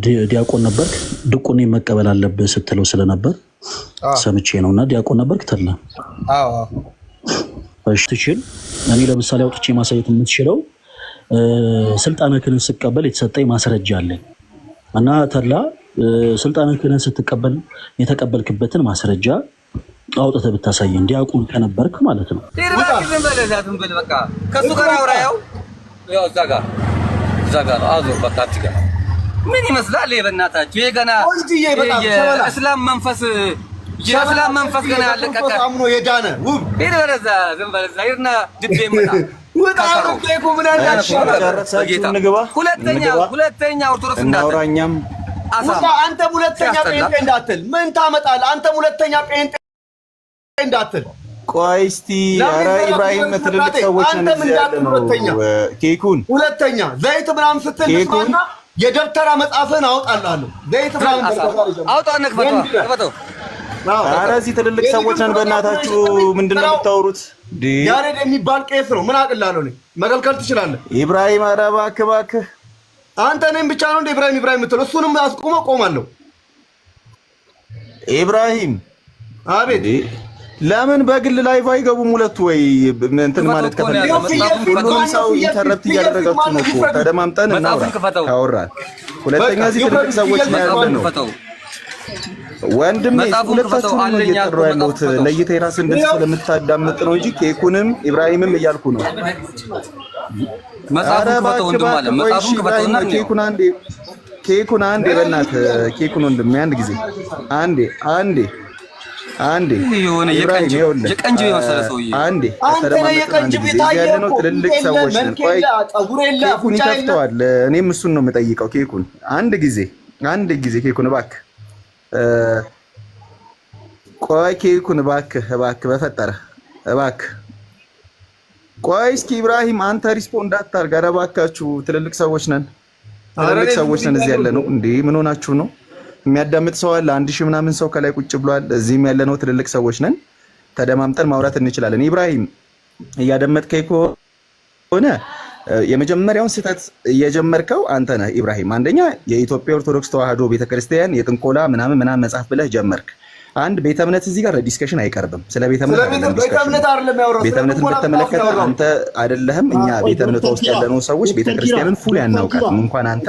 ዲያቆን ነበርክ ድቁኔ መቀበል አለብህ ስትለው ስለነበር ሰምቼ ነውና ዲያቆን ነበርክ ተላ አዎ እሺ ትችል እኔ ለምሳሌ አውጥቼ ማሳየት የምትችለው ስልጣነ ክህነት ስትቀበል የተሰጠኝ ማስረጃ አለኝ እና ተላ ስልጣነ ክህነት ስትቀበል የተቀበልክበትን ማስረጃ አውጥተህ ብታሳየን ዲያቆን ከነበርክ ማለት ነው በቃ ከሱ ጋር አውራው ያው ዛጋ አዙር በቃ ትጋ ምን ይመስላል የበናታችሁ የገና የእስላም መንፈስ ገና ያለቀቀ አምኖ የዳነ ውብ ይደረዛ ዘንበለዛ ይርና ድቤ መጣ ወጣው ከይኩ ምን አላችሁ ሁለተኛ ኦርቶዶክስ እንዳውራኛም አንተ ሁለተኛ ጴንጤ እንዳትል ምን ታመጣለህ አንተ ሁለተኛ ጴንጤ እንዳትል ቆይ እስቲ ኧረ ኢብራሂም ትልልቅ ሰዎች ነን ኬኩን ሁለተኛ ዘይት ምናምን ስትል ልስማና የደብተራ መጽሐፍን አውጣላለሁ ዘይት ምናምን አውጣና ክፈተው ኧረ እዚህ ትልልቅ ሰዎች ነን በእናታችሁ ምንድነው የምታወሩት ያሬድ የሚባል ቄስ ነው ምን አቅላለሁ እኔ መከልከል ትችላለህ ኢብራሂም ኧረ እባክህ አንተ እኔም ብቻ ነው እንደ ኢብራሂም የምትለው እሱንም አስቆመ ቆማለሁ ኢብራሂም አቤት ለምን በግል ላይቭ አይገቡም ሁለቱ ወይ እንትን ማለት ሁሉም ሰው ኢንተርኔት እያደረጋችሁ ነው እኮ ተደማምጠን እናውራ ካወራን ሁለተኛ እዚህ ትልቅ ሰዎች ነው ያለነው ወንድሜ ሁለታችሁ ነው እየጠሩ ያለሁት ለይተህ ራስህን እንደዚህ ስለምታዳምጥ ነው እንጂ ኬኩንም ኢብራሂምም እያልኩ ነው መጽሐፉን ከፈተው ወንድም አለ መጽሐፉን ከፈተውና ኬኩን አንዴ በእናትህ ኬኩን ወንድሜ አንድ ጊዜ አንዴ የሆነ የቀንጅ የመሰለ ሰውዬ አንዴ አንተ የቀንጅ ቤታየው ነው ትልልቅ ሰዎች ነን ቆይ ኬኩን ይከፍተዋል እኔም እሱን ነው የምጠይቀው ኬኩን አንድ ጊዜ ኬኩን እባክህ ቆይ ኬኩን እባክህ በፈጠረ እባክህ ቆይ እስኪ ኢብራሂም አንተ ሪስፖንድ አታርግ ኧረ እባካችሁ ትልልቅ ሰዎች ነን እዚህ ያለ ነው እንዴ ምን ሆናችሁ ነው የሚያዳምጥ ሰው አለ 1000 ምናምን ሰው ከላይ ቁጭ ብሏል እዚህም ያለነው ትልልቅ ሰዎች ነን ተደማምጠን ማውራት እንችላለን ኢብራሂም እያደመጥከኝ ከሆነ የመጀመሪያውን ስህተት እየጀመርከው አንተ ነህ ኢብራሂም አንደኛ የኢትዮጵያ ኦርቶዶክስ ተዋህዶ ቤተክርስቲያን የጥንቆላ ምናምን መጽሐፍ ብለህ ጀመርክ አንድ ቤተ እምነት እዚህ ጋር ዲስከሽን አይቀርብም ስለ ቤተ እምነት አይደለም ያወራው ቤተ እምነትን በተመለከተ አንተ አይደለህም እኛ ቤተ እምነቱ ውስጥ ያለነው ሰዎች ቤተክርስቲያንን ፉል ያናውቃትም እንኳን አንተ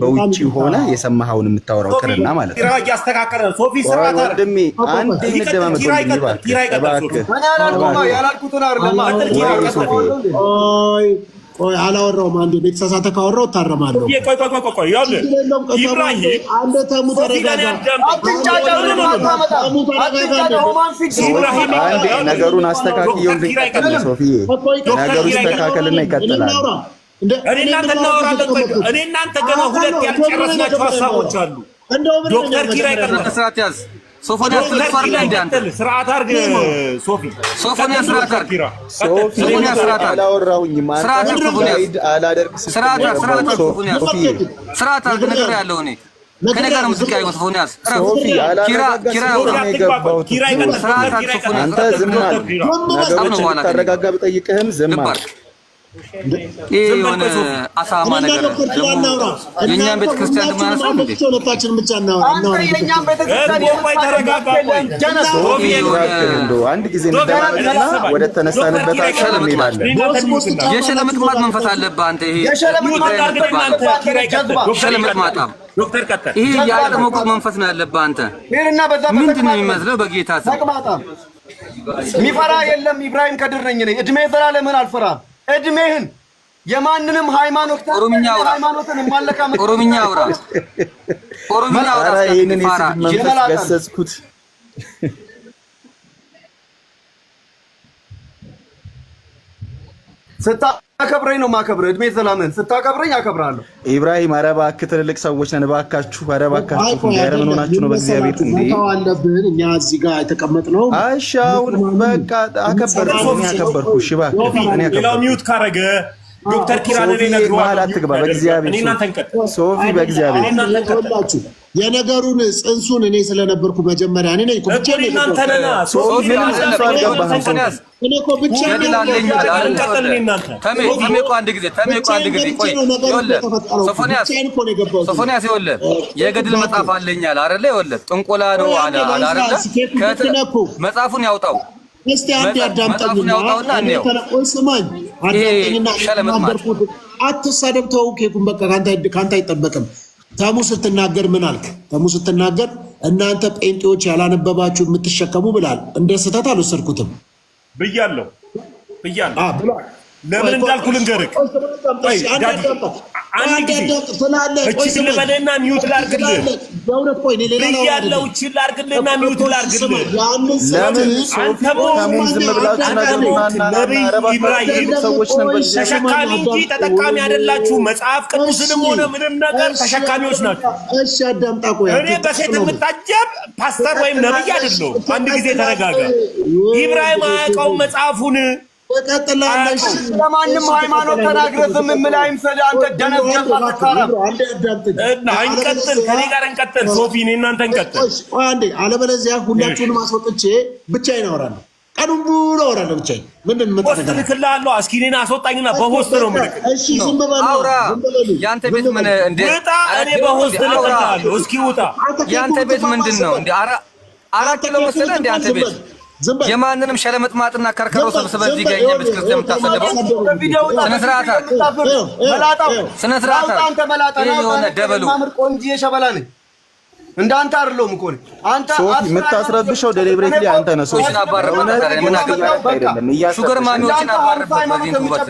በውጪ ሆነ የሰማኸውን የምታወራው ቅርና ማለት ነው ያስተካከለ ሶፊ ስርዓት ወንድሜ አንዴ እንደማመጥ እባክህ ያላልኩትን አይደለም ቆይ አላወራውም አንዴ ቤተሳሳተ ካወራው ታረማለሁ ቆይ ኢብራሂም አንዴ ተሙ ተረጋጋ አንዴ ነገሩን አስተካክየው እንድንቀጥል ሶፊዬ ነገሩ ይስተካከልና ይቀጥላል እኔ እናንተ ገና ሁለት ያልጨረስናቸው ሀሳቦች አሉ ዶክተር ኪራይ ስርዓት ያዝ ሶፎንያስ ልትፈርድ እንደ አንተ ስርዓት አድርግ ሶፎንያስ ስርዓት አድርግ ሶፎንያስ አላወራሁኝም ስርዓት አድርግ ነገር ያለው እኔ ከነገር ሙዚቃ ሶፎንያስ አንተ ዝም አልክ ነገሮችን ታረጋጋ ብጠይቅህም ዝም አልክ የሆነ አሳማ ነገር የኛን ቤተክርስቲያን ተማናሰው እንዴ ሁለታችንን ብቻ እናወራ የኛን ቤተክርስቲያን አንድ ጊዜ እንደማለትና ወደ ተነሳንበት አካል እንሄዳለን የሸለምጥማት መንፈስ አለብህ አንተ ይሄ የሸለምጥማት ዶክተር ቀጠ ይሄ ያለመቁ መንፈስ ነው ያለብህ አንተ ምንድን ነው የሚመስለው በጌታ ስም ሚፈራ የለም ኢብራሂም ከድር ነኝ እኔ እድሜ ዘላለምን አልፈራም እድሜህን የማንንም ሃይማኖትን ማለካ ኦሮምኛ አውራ ይሄንን መንፈስ ገሰጽኩት ስታከብረኝ ነው ማከብረህ እድሜ ዘላለምን ስታከብረኝ አከብራለሁ ኢብራሂም ኧረ እባክህ ትልልቅ ሰዎች ነን እባካችሁ ኧረ ምን ሆናችሁ ነው በእግዚአብሔር እንዴ አለብን እኛ እዚህ ጋር የተቀመጥነው አሻውን በቃ አከበርኩ እሺ እባክህ እኔ ሌላው ሚውት ካረገ ዶክተር ኪራን ነግሯል ማለት አትግባ በእግዚአብሔር ሶፊ በእግዚአብሔር የነገሩን ጽንሱን እኔ ስለነበርኩ መጀመሪያ እኔ ነኝ ብቻ ነኝ እናንተ ነና ሶፊ እኔ እኮ ብቻ ነኝ ተሜቆ አንድ ጊዜ ቆይ ሶፎንያስ ይኸውልህ የገድል መጽሐፍ አለኛል አይደለ ይኸውልህ ጥንቆላ ነው አለ አይደለ መጽሐፉን ያውጣው እስቲ አንድ ያዳምጠኝና ስማኝ አዳምጠኝና ተናገርኩት አትሳደብ ተው ኬኩን በቃ ካንተ አይጠበቅም ታሙ ስትናገር ምን አልክ ታሙ ስትናገር እናንተ ጴንጤዎች ያላነበባችሁ የምትሸከሙ ብላል እንደ ስህተት አልወሰድኩትም ብያለሁ ለምን እንዳልኩ ልንገርህ አንድ ጊዜ እቺ ለበለና ሚውት ላርግልህ በእውነት ቆይ እኔ ሌላ ያለው እቺ ላርግልህና ሚውት ላርግልህ ለምን ታሙን ዝም ብላችሁ ነገሩና ኢብራሂም ሰዎች ነን ተሸካሚ እንጂ ተጠቃሚ አይደላችሁ መጽሐፍ ቅዱስንም ሆነ ምንም ነገር ተሸካሚዎች ናችሁ እሺ አዳምጣ ቆይ እኔ በሴት የምታጀብ ፓስተር ወይም ነብይ አይደለሁም አንድ ጊዜ ተረጋጋ ኢብራሂም አያውቀውም መጽሐፉን ተቀጥላለሽ ለማንም ሃይማኖት ተናግረህ ዝም ምን አይምሰል አንተ ደነዝ ጀፋተካራ እና እንቀጥል ከኔ ጋር እንቀጥል ሶፊ እኔ እናንተ እንቀጥል አንዴ አለበለዚያ ሁላችሁንም አስወጥቼ ብቻዬን አወራለሁ ቀኑን ሙሉ አወራለሁ ብቻዬን ምንድን ነው ሆስት ልክልሃለሁ አስኪኔን አስወጣኝና በሆስት ነው ምልክ እሺ ዝም በሉ አውራ ያንተ ቤት ምን እንደ ውጣ እኔ በሆስት ልክልሃለሁ እስኪ ውጣ ያንተ ቤት ምንድነው እንደ 4 ኪሎ መሰለህ እንደ አንተ ቤት የማንንም ሸለመጥማጥና ከርከሮ ሰብስበህ እዚህ ጋር የእኛን ቤተክርስቲያን የምታሰደበው ስነ ስርዓት አንተ መላጣ የሆነ ደበሉ ማምር ቆንጆ የሸበላ ነኝ እንዳንተ አይደለም እኮ አንተ ሶፊ የምታስረብሸው ዴሊብሬት ላይ አንተ ነህ ሶፊ ምን አይደለም ሹገር ማሚዎችን አባረበት በዚህ ውበት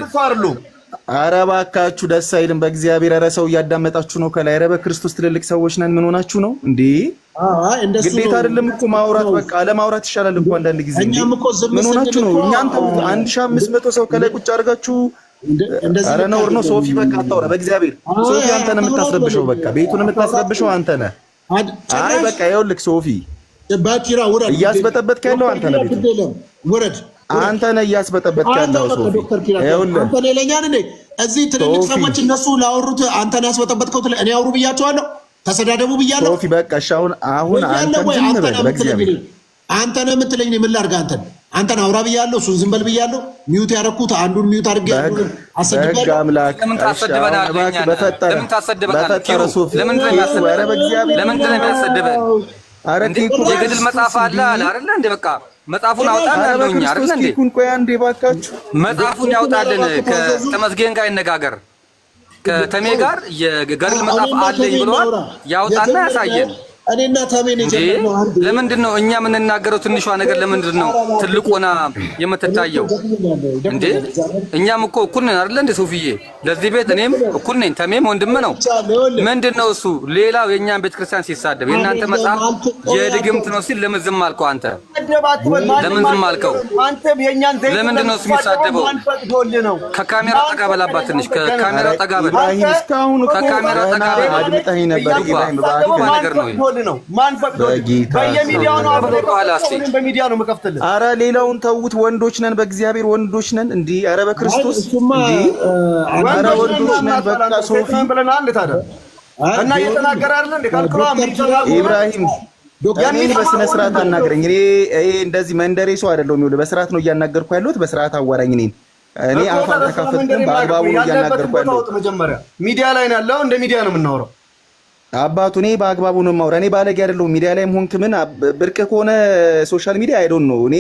ኧረ እባካችሁ ደስ አይልም በእግዚአብሔር ኧረ ሰው እያዳመጣችሁ ነው ከላይ ኧረ በክርስቶስ ትልልቅ ሰዎች ነን ምን ሆናችሁ ነው እንዴ ግዴታ አይደለም እኮ ማውራት በቃ ለማውራት ይሻላል እንኳን አንዳንድ ጊዜ ምን ሆናችሁ ነው እኛን ተውት 1500 ሰው ከላይ ቁጭ አድርጋችሁ ኧረ ነውር ነው ሶፊ በቃ አታውራ በእግዚአብሔር ሶፊ አንተ ነህ የምታስረብሸው በቃ ቤቱን የምታስረብሸው አንተ ነህ አይ በቃ ይኸውልህ ሶፊ ባኪራ ወረድ እያስበጠበጥክ ያለው አንተ ነህ ቤቱ ወረድ አንተ ነህ እያስበጠበጥክ ያለው ሶፊ ይኸውልህ አንተ ሌላኛን ነኝ እዚህ ትልልቅ ሰዎች እነሱ ላወሩት አንተ ነህ ያስበጠበጥከው እኔ አውሩ ብያቸዋለሁ ተሰዳደቡ ብያለሁ ሶፊ በቃ አሁን አንተ ዝም በል በእግዚአብሔር አንተ ነህ የምትለኝ ነው ምን ላድርግ አንተን አውራ ብያለሁ እሱን ዝም በል ብያለሁ ሚውት ያደረኩት አንዱን ሚውት አድርጌ በህግ አምላክ ለምን ታሰድበናለህ ለምን ታሰድበናለህ ለምን ነው የሚያሰድበን እንዴ የገድል መጽሐፍ አለ አይደል እንዴ በቃ መጽሐፉን አውጣልን አለውኛ አይደል እንዴ ቆይ አንዴ ባካችሁ መጽሐፉን ያውጣልን ከተመስገን ጋር ይነጋገር ከተሜ ጋር የገድል መጽሐፍ አለኝ ብሏል ያውጣና ያሳየን እኔና ታሜን የጀመረው አንዴ ለምንድን ነው እኛ የምንናገረው ትንሿ ነገር ለምንድን ነው ትልቁና የምትታየው እንዴ እኛም እኮ እኩል ነን አይደል እንዴ ሶፊዬ ለዚህ ቤት እኔም እኩል ነኝ ተሜም ወንድም ነው ምንድነው እሱ ሌላው የኛን ቤተክርስቲያን ሲሳደብ የእናንተ መጽሐፍ የድግምት ነው ሲል ለምን ዝም አልከው አንተ ለምን ዝም አልከው ለምንድን ነው እሱ የሚሳደበው ከካሜራ ጠጋ በላባት ትንሽ ከካሜራ ጠጋ በል ከካሜራ ጠጋ በል አድምጠኸኝ ነበር ኢብራሂም ባባ ነገር ነው ነው ማን ፈቅዶ በየሚዲያው ነው በሚዲያ ነው መከፍተል አረ ሌላውን ተውት ወንዶች ነን በእግዚአብሔር ወንዶች ነን እንዴ አረ በክርስቶስ እንዴ አረ ወንዶች ነን በቃ ሶፊ ብለናል ታዲያ እና እየተናገረ አይደል እንዴ ካልኩላም ኢብራሂም እኔ በስነ ስርዓት አናግረኝ እኔ እንደዚህ መንደሬ ሰው አይደለም ይኸውልህ በስርዓት ነው እያናገርኩ ያለሁት በስርዓት አዋራኝ እኔ አፋን ተከፈትኩ በአግባቡ ነው እያናገርኩ ያለሁት መጀመሪያ ሚዲያ ላይ ነው ያለው እንደ ሚዲያ ነው የምናወራው አባቱ እኔ በአግባቡ ነው የማወራ እኔ ባለጌ አይደለሁም ሚዲያ ላይም ሆንክ ምን ብርቅ ከሆነ ሶሻል ሚዲያ አይ ዶንት ኖ እኔ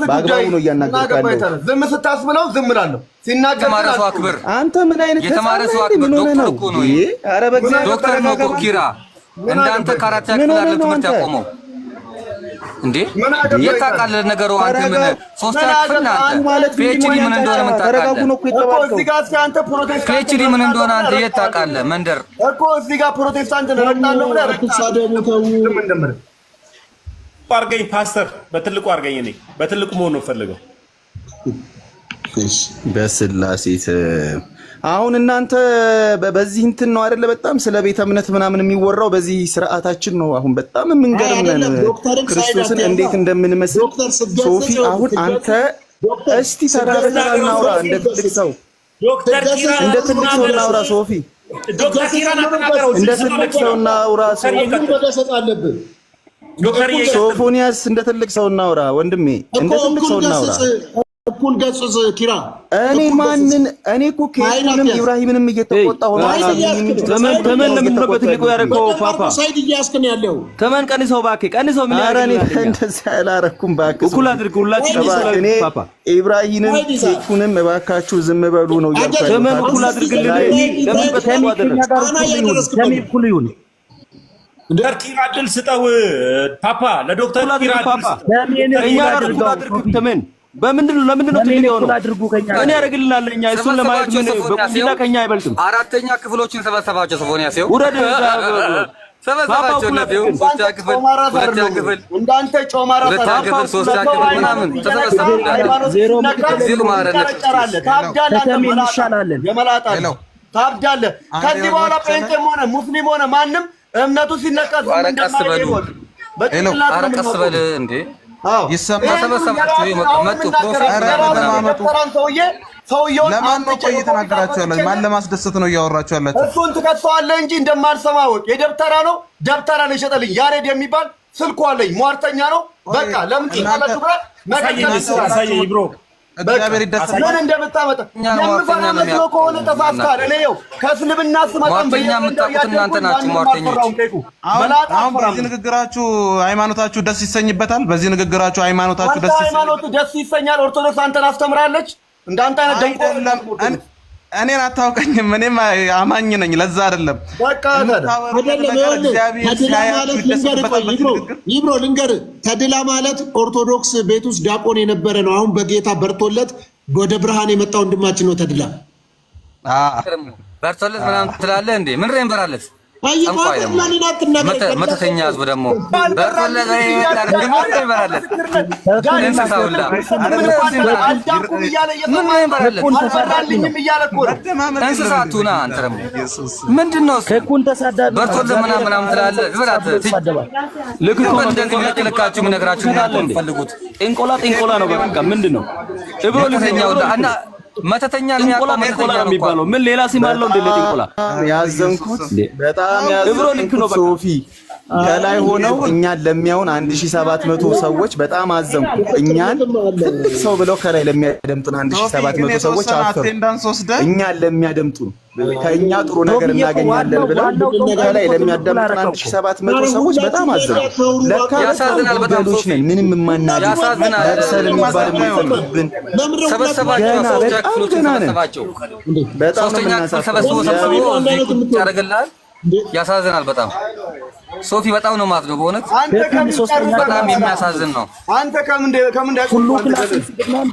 በአግባቡ ነው እያናገርኩ ያለሁት ዝም ስታስብለው ዝም እላለሁ ሲናገር የተማረ ሰው አክብር አንተ ምን አይነት የተማረ ሰው አክብር ዶክተር እኮ ነው ኧረ በእግዚአብሔር ዶክተር ነው እኮ ኪራ እንዳንተ ካራታ ክፍል አይደለም ትምህርት ያቆመው እንዴ የታውቃለህ ነገሩ አንተ ምን ሶስት ክፍል አንተ ፒኤችዲ ምን እንደሆነ ምን ታውቃለህ እዚህ ጋር እስኪ አንተ ፕሮቴስታንት ፒኤችዲ ምን እንደሆነ አንተ የታውቃለህ መንደር እኮ እዚህ ጋር ፕሮቴስታንት ነው ረግጣለሁ ብለህ አርገኝ ፓስተር በትልቁ አርገኝ እኔ በትልቁ መሆን ነው ፈልገው በስላሴ አሁን እናንተ በዚህ እንትን ነው አይደለ በጣም ስለ ቤተ እምነት ምናምን የሚወራው በዚህ ስርዓታችን ነው አሁን በጣም የምንገርምነን ክርስቶስን እንዴት እንደምንመስል ሶፊ አሁን አንተ እስቲ ተራበተራ እናውራ እንደ ትልቅ ሰው እናውራ ሶፊ ዶክተር ኪራን አተናገረው እንደ ትልቅ ሰውና አውራ መገሰጽ አለብን። ዶክተር ሶፎንያስ እንደ ትልቅ ሰውና አውራ ወንድሜ፣ እንደ ትልቅ ሰውና አውራ። እኩል ገጽጽ ኪራ። እኔ ማንን እኔ እኮ ከኢብራሂምንም ኢብራሂምንም እየተቆጣሁ ነው። ተመን ለምን ነው በትልቁ ያደረገው? ፓፓ ሳይድ እያስከን ያለው ተመን ቀንሰው እባክህ ቀንሰው። ምን ያረኔ እንደዛ አላረኩም እባክህ። እኩል አድርጉ ሁላችሁ እኔ ኢብራሂምንም ኬኩንም እባካችሁ ዝም በሉ ነው ያልኩት። ተመን እኩል አድርግልን። ለምን በተለይ ተሜ እኩል ይሁን። ዶክተር ኪራ ድል ስጠው ፓፓ። ለዶክተር ኪራ ድል እኛ ጋር እኩል አድርጉ። ተመን በምንድን ነው ለምንድን ነው ትልቅ የሆነው? እኔ ያደርግልናል። እኛ እሱን ለማየት ምን በቁንጅና ከኛ አይበልጥም። አራተኛ ክፍሎችን ሰበሰባቸው። ሶፎንያስ ይኸው ውረድ ሰበሰባቸው። ነብዩ ሶስተኛ ክፍል ሁለተኛ ክፍል እንዳንተ ጮማራ ሁለተኛ ክፍል ሶስተኛ ክፍል ምናምን ተሰበሰቡ። ዜሮ ታብዳለህ። የመላጣ ታብዳለህ። ከዚህ በኋላ ጴንጤም ሆነ ሙስሊም ሆነ ማንም እምነቱ ሲነቀስ እንደማይሆን አረቀስ በል እንዴ ሰውየውን ለማን ነው ቆይ እየተናገራችሁ ያላችሁ? ማን ለማስደሰት ነው እያወራችሁ ያላችሁ? እሱን ትከተዋለህ እንጂ እንደማልሰማ ወቅ የደብተራ ነው። ደብተራ ነው የሸጠልኝ ያሬድ የሚባል ስልኩ አለኝ። ሟርተኛ ነው። በቃ ለምን ትጣላችሁ? ብሮ እግዚአብሔር ይደሰታል። ምን እንደምታመጣ የምፈራ መስሎ ከሆነ ተሳስካል። እኔ ይኸው ከእስልምና ስመጣም የምታውቁት እናንተ ናችሁ ሟርተኞች። አሁን በዚህ ንግግራችሁ ሃይማኖታችሁ ደስ ይሰኝበታል። በዚህ ንግግራችሁ ሃይማኖታችሁ ደስ ይሰኛል። ኦርቶዶክስ አንተን አስተምራለች። እንዳንተ አይነት ደንቆ እኔን አታውቀኝም። እኔም አማኝ ነኝ። ለዛ አይደለም በቃ ይብሮ ልንገርህ፣ ተድላ ማለት ኦርቶዶክስ ቤት ውስጥ ዲያቆን የነበረ ነው። አሁን በጌታ በርቶለት ወደ ብርሃን የመጣ ወንድማችን ነው ተድላ። በርቶለት ምናምን ትላለህ እንዴ? ምን ረንበራለት መተተኛ ህዝብ ደግሞ በርቶለት እንስሳቱና አንተ ደግሞ ምንድን ነው በርቶለት ምናምን ትላለህ? ልክ እኮ እንደዚህ ልካችሁ የምነግራችሁ ፈልጉት። ጥንቆላ ነው በቃ ምንድን ነው እብሮ ልተኛው እና መተተኛ ነው የሚባለው። ምን ሌላ ሲም አለው እንደ ለጥንቆላ ያዘንኩት በጣም ያዘንኩት ሶፊ ከላይ ሆነው እኛን ለሚያውን 1700 ሰዎች በጣም አዘንኩ። እኛን ሰው ብለው ከላይ ለሚያደምጡን 1700 ሰዎች አፈሩ። እኛን ለሚያደምጡን ከኛ ጥሩ ነገር እናገኛለን ብለው ከላይ ለሚያደምጡን 1700 ሰዎች በጣም አዘንኩ። ለካ ያሳዝናል። በጣም ሶፊ ምንም ማናጅ ለብሰል የሚባል የማይፈልግብን ያሳዝናል በጣም ሶፊ በጣም ነው ማለት ነው። በእውነት በጣም የሚያሳዝን ነው። አንተ ከምን ሁሉ ክላስ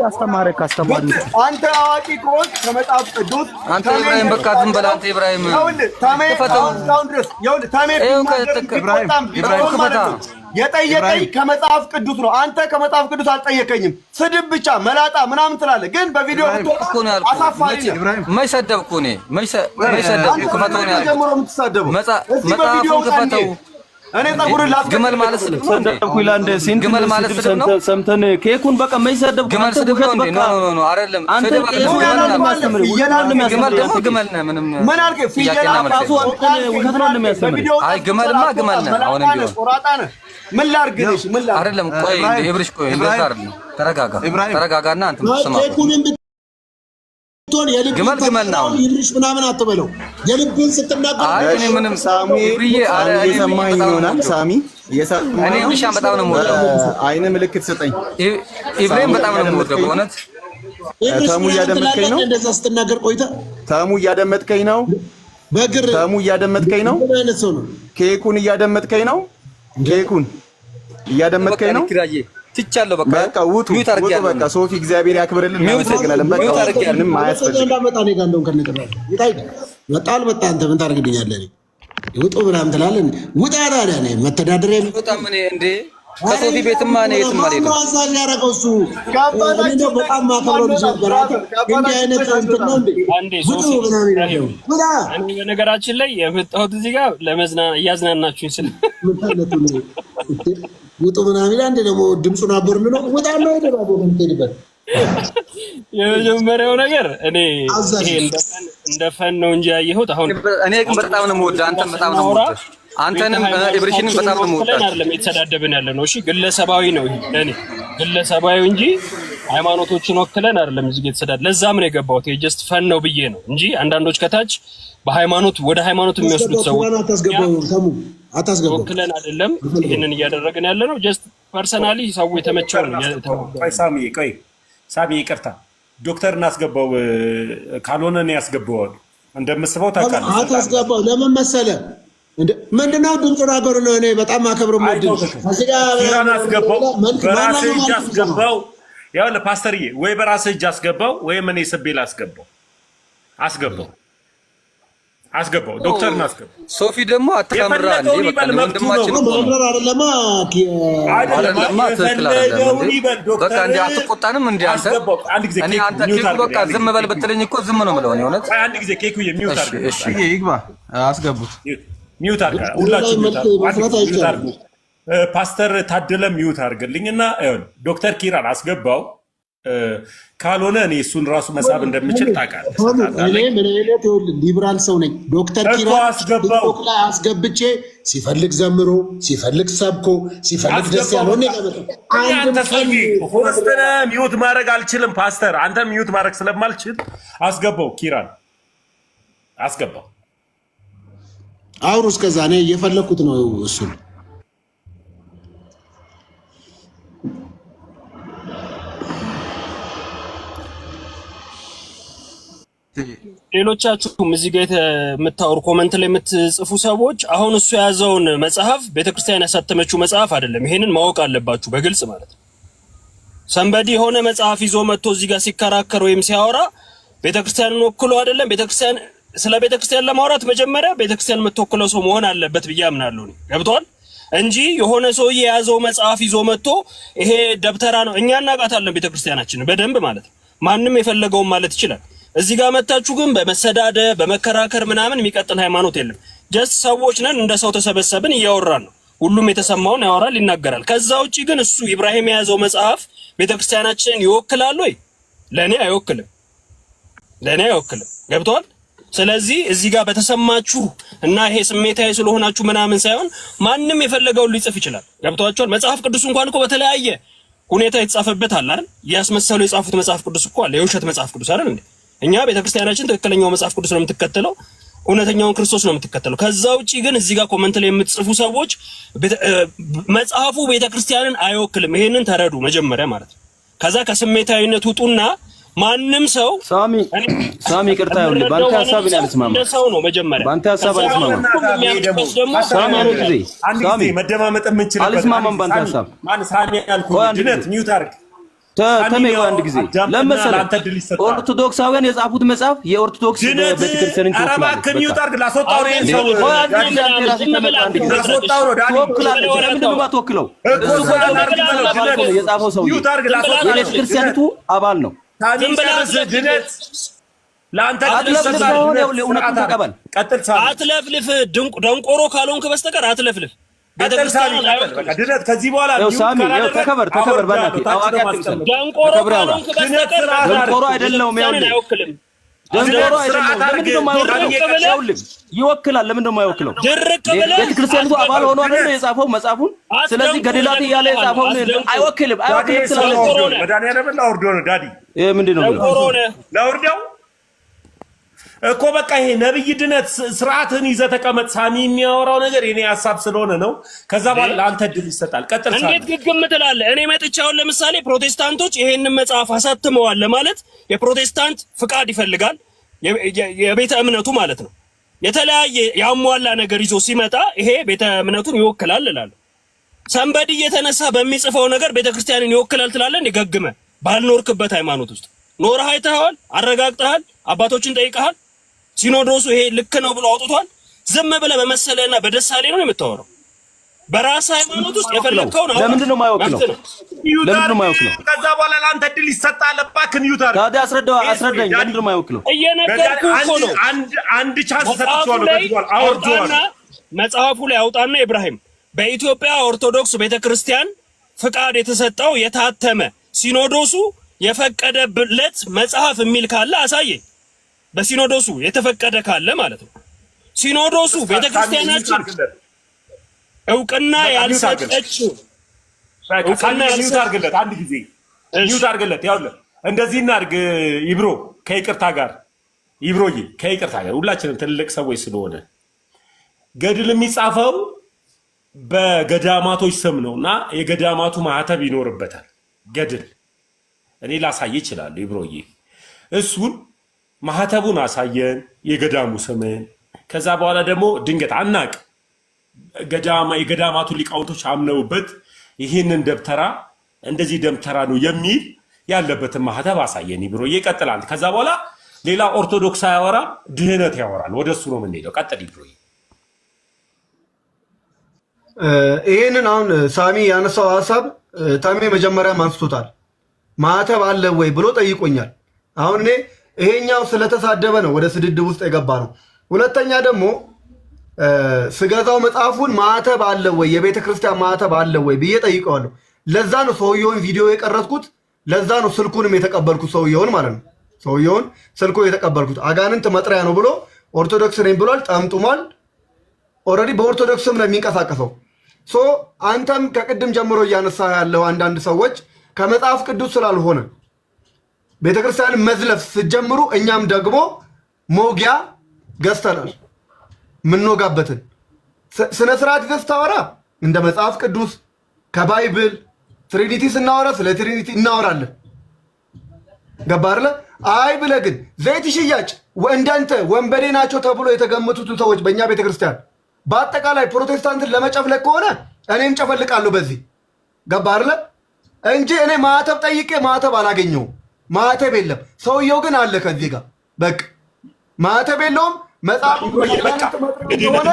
አስተማረ ካስተማሪ አንተ አዋቂ ከሆነ ከመጽሐፍ ቅዱስ አንተ ኢብራሂም በቃ ዝም በል አንተ ኢብራሂም የጠየቀኝ ከመጽሐፍ ቅዱስ ነው። አንተ ከመጽሐፍ ቅዱስ አልጠየቀኝም። ስድብ ብቻ መላጣ ምናምን ትላለህ። ግን በቪዲዮ አሳፋሪ መይሰደብኩ እኔ መይሰደብኩ ክፈተው ነው ያልኩት። መጽሐፉን ክፈተው። እኔ ፀጉርን ላስገድል ግመል ማለት ስድብ ነው እንዴ? ግመል ማለት ስድብ ነው። ሰምተን ኬኩን በቃ መይሰደብ ግመል ስድብ ነው እንዴ? ኖ አይደለም። አንተ ግመል ደግሞ ግመል ነህ። ምንም ምን አልከኝ? ፍየል ራሱ አንተን ውሸት ነው እንደሚያስተምር። አይ ግመልማ ግመል ነህ። አሁንም ቢሆን ቆራጣ ነህ። ምን ላድርግልሽ? ምን ላድርግ አይደለም። ቆይ ኢብሪሽ ቆይ እንደዛ አይደለም። ተረጋጋና አንተ ስማ። ግመል ግመል ነው ይብሪሽ ምናምን አትበለው። የልብን ስትናገር እኔ ምንም ሳሙኤል እየሰማኸኝ ይሆናል። ሳሚ እኔ ኢብሪሻን በጣም ነው የምወደው። አይነ ምልክት ስጠኝ። ኢብራሂም በጣም ነው የምወደው በእውነት። ተሙ እያደመጥከኝ ነው? እንደዛ ስትናገር ቆይታ ተሙ እያደመጥከኝ ነው? በግር ተሙ እያደመጥከኝ ነው? አይነት ሰው ነው። ኬኩን እያደመጥከኝ ነው? ኬኩን እያደመጥከኝ ነው? ትቻለሁ በቃ ውጡ። በቃ ሶፊ እግዚአብሔር ያክብርልን። እናመሰግናለን። በቃ ምንም አያስፈልግም። እንዳመጣ ነው ጋር እንደው ከነቀራ ይታይ ወጣል መጣ አንተ ምን ታደርግልኛለህ? ውጡ ምናምን ትላለህ። ውጣ ታዲያ ነው መተዳደሪያ በጣም እኔ እንዴ ከሶፊ ቤትማ ነው የትም ማለት ነው። ዋዛ ያረጋው እሱ ነው። በጣም ማከብረው ልጅ ነበር። እንዲህ አይነት እንትን ነው እንዴ? ውጡ ምናምን ይላል። ውጣ እኔ በነገራችን ላይ የመጣሁት እዚህ ጋር እያዝናናችሁኝ ስለ ውጡ ምናምን ይላል። እንደ ደግሞ ድምፁን አቦርን ነው። ውጣ ነው ደባቦ የምትሄድበት የመጀመሪያው ነገር እኔ ይሄ እንደ ፈን ነው እንጂ ያየሁት አሁን እኔ ግን በጣም ነው የምወደው፣ አንተም በጣም ነው የምወደው፣ አንተንም ኢብሪሽንም በጣም ነው የምወደው አይደለም የተሰዳደብን ያለ ነው። እሺ ግለሰባዊ ነው ይሄ ለኔ ግለሰባዊ እንጂ ሃይማኖቶችን ወክለን አይደለም እዚህ የተሰዳደ። ለዛም ነው የገባሁት ይሄ ጀስት ፈን ነው ብዬ ነው እንጂ አንዳንዶች ከታች በሃይማኖት ወደ ሃይማኖት የሚወስዱት ሰዎች አታስገባው ወክለን አይደለም ይሄንን እያደረግን ያለ ነው። ጀስት ፐርሰናሊ ሰው የተመቸው ነው። ሳሚ ይቅርታ ዶክተር እናስገባው ካልሆነ ነው ያስገባው እንደምስበው ታውቃለህ። አታስገባው ለምን መሰለህ ምንድነው ድምጽ ነገር ነው። እኔ በጣም አከብረው ነው እዚህ ጋር ኪራን አስገባው በራስህ እጅ አስገባው። ያው ለፓስተርዬ ወይ በራስህ እጅ አስገባው ወይ ምን ይስቤል አስገባው ዶክተር እናስገባው። ሶፊ ደግሞ አትካምራ እንዴ በቃ ወንድማችን ነው አይደለማ በቃ እንዴ አትቆጣንም እንዴ አንተ እኔ አንተ ኬኩ በቃ ዝም በል ብትለኝ እኮ ዝም ነው የምለው እኔ እውነት። አንድ ጊዜ ኬኩ የሚውት አድርገው እሺ ይግባ አስገቡት። ሚውት አድርጋ ሁላችሁ ሚውት አድርጉ። ፓስተር ታደለ ሚውት አድርገልኝና ዶክተር ኪራን አስገባው። ካልሆነ እኔ እሱን ራሱ መሳብ እንደምችል ታውቃለህ። እኔ ምን አይነት ሊብራል ሰው ነኝ። ዶክተር ኪራን አስገብቼ ሲፈልግ ዘምሮ ሲፈልግ ሰብኮ ሲፈልግ ደስ ያለው ነው ያመጣው። አንተ ሰሚ ሆስተና ሚውት ማድረግ አልችልም ፓስተር፣ አንተ ሚውት ማድረግ ስለማልችል አስገባው። ኪራን አስገባው። አውሩ እስከዛ እኔ እየፈለኩት ነው እሱን ሌሎቻችሁም እዚህ ጋር የምታወሩ ኮሜንት ላይ የምትጽፉ ሰዎች አሁን እሱ የያዘውን መጽሐፍ ቤተክርስቲያን ያሳተመችው መጽሐፍ አይደለም። ይሄንን ማወቅ አለባችሁ በግልጽ ማለት ነው። ሰንበዲ የሆነ መጽሐፍ ይዞ መጥቶ እዚህ ጋር ሲከራከር ወይም ሲያወራ ቤተክርስቲያንን ወክሎ አይደለም። ቤተክርስቲያን ስለ ቤተክርስቲያን ለማውራት መጀመሪያ ቤተክርስቲያን የምትወክለው ሰው መሆን አለበት ብዬ አምናለሁ። ገብቷል እንጂ የሆነ ሰው የያዘው መጽሐፍ ይዞ መጥቶ ይሄ ደብተራ ነው። እኛ እናውቃታለን ቤተክርስቲያናችንን በደንብ ማለት ነው። ማንም የፈለገውን ማለት ይችላል። እዚህ ጋር መታችሁ ግን በመሰዳደ በመከራከር ምናምን የሚቀጥል ሃይማኖት የለም። ጀስት ሰዎች ነን፣ እንደ ሰው ተሰበሰብን እያወራን ነው። ሁሉም የተሰማውን ያወራል ይናገራል። ከዛ ውጪ ግን እሱ ኢብራሂም የያዘው መጽሐፍ ቤተክርስቲያናችንን ይወክላል ወይ? ለኔ አይወክልም፣ ለኔ አይወክልም። ገብቷል? ስለዚህ እዚህ ጋር በተሰማችሁ እና ይሄ ስሜታዊ ስለሆናችሁ ምናምን ሳይሆን ማንም የፈለገውን ሊጽፍ ይችላል። ገብቷችኋል? መጽሐፍ ቅዱስ እንኳን እኮ በተለያየ ሁኔታ የተጻፈበት አለ አይደል? ያስመሰሉ የጻፉት መጽሐፍ ቅዱስ እኮ አለ፣ የውሸት መጽሐፍ ቅዱስ አይደል እንዴ? እኛ ቤተክርስቲያናችን ትክክለኛው መጽሐፍ ቅዱስ ነው የምትከተለው፣ እውነተኛውን ክርስቶስ ነው የምትከተለው። ከዛ ውጪ ግን እዚህ ጋር ኮሜንት ላይ የምትጽፉ ሰዎች መጽሐፉ ቤተክርስቲያንን አይወክልም። ይሄንን ተረዱ መጀመሪያ ማለት ነው። ከዛ ከስሜታዊነት ውጡና ማንም ሰው ሳሚ ይቅርታ ይሁን ባንተ ሐሳብ ላይ አልስማማም። ሰው ነው መጀመሪያ ባንተ ሐሳብ አልስማማም። ሳሚ አንዴ መደማመጥ የምንችልበት አልስማማም ባንተ ሐሳብ ማን ሳሚ ያልኩ ድነት ሚውት አድርግ ተመይው አንድ ጊዜ ለምሳሌ ኦርቶዶክሳውያን የጻፉት መጽሐፍ የኦርቶዶክስ ቤተክርስቲያንን የጻፈው ሰው የቤተክርስቲያኒቱ አባል ነው። አትለፍልፍ፣ ደንቆሮ ካልሆንክ በስተቀር አትለፍልፍ። ከዚህ በኋላ ተከበር በእናትህ አዋቂ አትምሰል። ደንቆሮ አይደለሁም። ደንቆሮ አይደለም። ለምንድን ነው የማይወክለው? ይወክላል። ለምንድን ነው የማይወክለው? ቤተክርስቲያኒቱ አባል ሆኖ አይደል የጻፈው መጽሐፉን። ስለዚህ ገድላት እያለ የጻፈውን አይወክልም። አይወክልም። መድኃኒዓለም ላውርዶ ነው ዳዲ። ይሄ ምንድን ነው ላውርደው እኮ በቃ ይሄ ነብይ ድነት ስርዓትን ይዘህ ተቀመጥ። ሳሚ የሚያወራው ነገር የኔ ሐሳብ ስለሆነ ነው። ከዛ በኋላ ለአንተ እድል ይሰጣል። ቀጥል። ሳሚ እንዴት ግግም ትላለህ? እኔ መጥቻውን ለምሳሌ ፕሮቴስታንቶች ይሄንን መጽሐፍ አሳትመዋል ለማለት የፕሮቴስታንት ፍቃድ ይፈልጋል፣ የቤተ እምነቱ ማለት ነው። የተለያየ ያሟላ ነገር ይዞ ሲመጣ ይሄ ቤተ እምነቱን ይወክላል እላለሁ። ሰንበዲ እየተነሳ በሚጽፈው ነገር ቤተክርስቲያንን ይወክላል ትላለህ? እንደ ገግመ ባልኖርክበት ሃይማኖት ውስጥ ኖርህ አይተኸዋል፣ አረጋግጠሃል፣ አባቶችን ጠይቀሃል። ሲኖዶሱ ይሄ ልክ ነው ብሎ አውጥቷል። ዝም ብለህ በመሰለህና በደሳሌ ነው የምታወራው። በራስ ሃይማኖት ውስጥ የፈለከው ነው። ለምንድን ነው የማይወክለው? ለምንድን ነው የማይወክለው? ከዛ በኋላ ለአንተ እድል ይሰጣል። እባክህን ይውታል። ታዲያ አስረዳኝ። ለምንድን ነው የማይወክለው? እየነገርኩህ እኮ ነው። አንድ ቻንስ ሰጥቼዋለሁ። አውርጄዋለሁ። መጽሐፉ ላይ አውጣና ኢብራሂም በኢትዮጵያ ኦርቶዶክስ ቤተክርስቲያን ፍቃድ የተሰጠው የታተመ ሲኖዶሱ የፈቀደለት መጽሐፍ የሚል ካለ አሳየኝ። በሲኖዶሱ የተፈቀደ ካለ ማለት ነው። ሲኖዶሱ ቤተክርስቲያናችን እውቅና ያልሰጠችው ሚውት አድርግለት፣ አንድ ጊዜ ሚውት አድርግለት። ያውልህ እንደዚህ እናድርግ ይብሮ፣ ከይቅርታ ጋር ይብሮዬ፣ ከይቅርታ ጋር ሁላችንም ትልልቅ ሰዎች ስለሆነ ገድል የሚጻፈው በገዳማቶች ስም ነው እና የገዳማቱ ማህተብ ይኖርበታል። ገድል እኔ ላሳይ ይችላል ይብሮዬ፣ እሱን ማህተቡን አሳየን፣ የገዳሙ ስምን። ከዛ በኋላ ደግሞ ድንገት አናቅ የገዳማቱ ሊቃውንቶች አምነውበት ይህንን ደብተራ እንደዚህ ደብተራ ነው የሚል ያለበትን ማህተብ አሳየን ይብሮዬ። ይቀጥላል። ከዛ በኋላ ሌላ ኦርቶዶክስ አያወራ፣ ድህነት ያወራል። ወደሱ ነው የምንሄደው። ቀጥል ይብሮዬ። ይህንን አሁን ሳሚ ያነሳው ሀሳብ ታሜ መጀመሪያ አንስቶታል። ማህተብ አለ ወይ ብሎ ጠይቆኛል። አሁን እኔ ይሄኛው ስለተሳደበ ነው ወደ ስድድብ ውስጥ የገባ ነው። ሁለተኛ ደግሞ ስገዛው መጽሐፉን ማህተብ አለ ወይ የቤተ ክርስቲያን ማህተብ አለ ወይ ብዬ ጠይቀዋለሁ። ለዛ ነው ሰውየውን ቪዲዮ የቀረጽኩት። ለዛ ነው ስልኩንም የተቀበልኩት ሰውየውን ማለት ነው። ሰውየውን ስልኩ የተቀበልኩት አጋንንት መጥሪያ ነው ብሎ ኦርቶዶክስ ነኝ ብሏል። ጠምጥሟል። ኦልሬዲ በኦርቶዶክስም ነው የሚንቀሳቀሰው። አንተም ከቅድም ጀምሮ እያነሳ ያለው አንዳንድ ሰዎች ከመጽሐፍ ቅዱስ ስላልሆነ ቤተክርስቲያን መዝለፍ ስትጀምሩ እኛም ደግሞ ሞጊያ ገዝተናል። ምንወጋበትን ስነ ስርዓት ይዘህ ስታወራ እንደ መጽሐፍ ቅዱስ ከባይብል ትሪኒቲ ስናወራ ስለ ትሪኒቲ እናወራለን። ገባህ አይደለ? አይ ብለህ ግን ዘይት ሽያጭ እንዳንተ ወንበዴ ናቸው ተብሎ የተገመቱትን ሰዎች በእኛ ቤተክርስቲያን በአጠቃላይ ፕሮቴስታንትን ለመጨፍለቅ ከሆነ እኔም ጨፈልቃለሁ በዚህ። ገባህ አይደለ? እንጂ እኔ ማህተብ ጠይቄ ማህተብ አላገኘውም። ማህተብ የለም። ሰውየው ግን አለ ከዚህ ጋር በቃ ማህተብ የለውም። መጽሐፍ ሆነ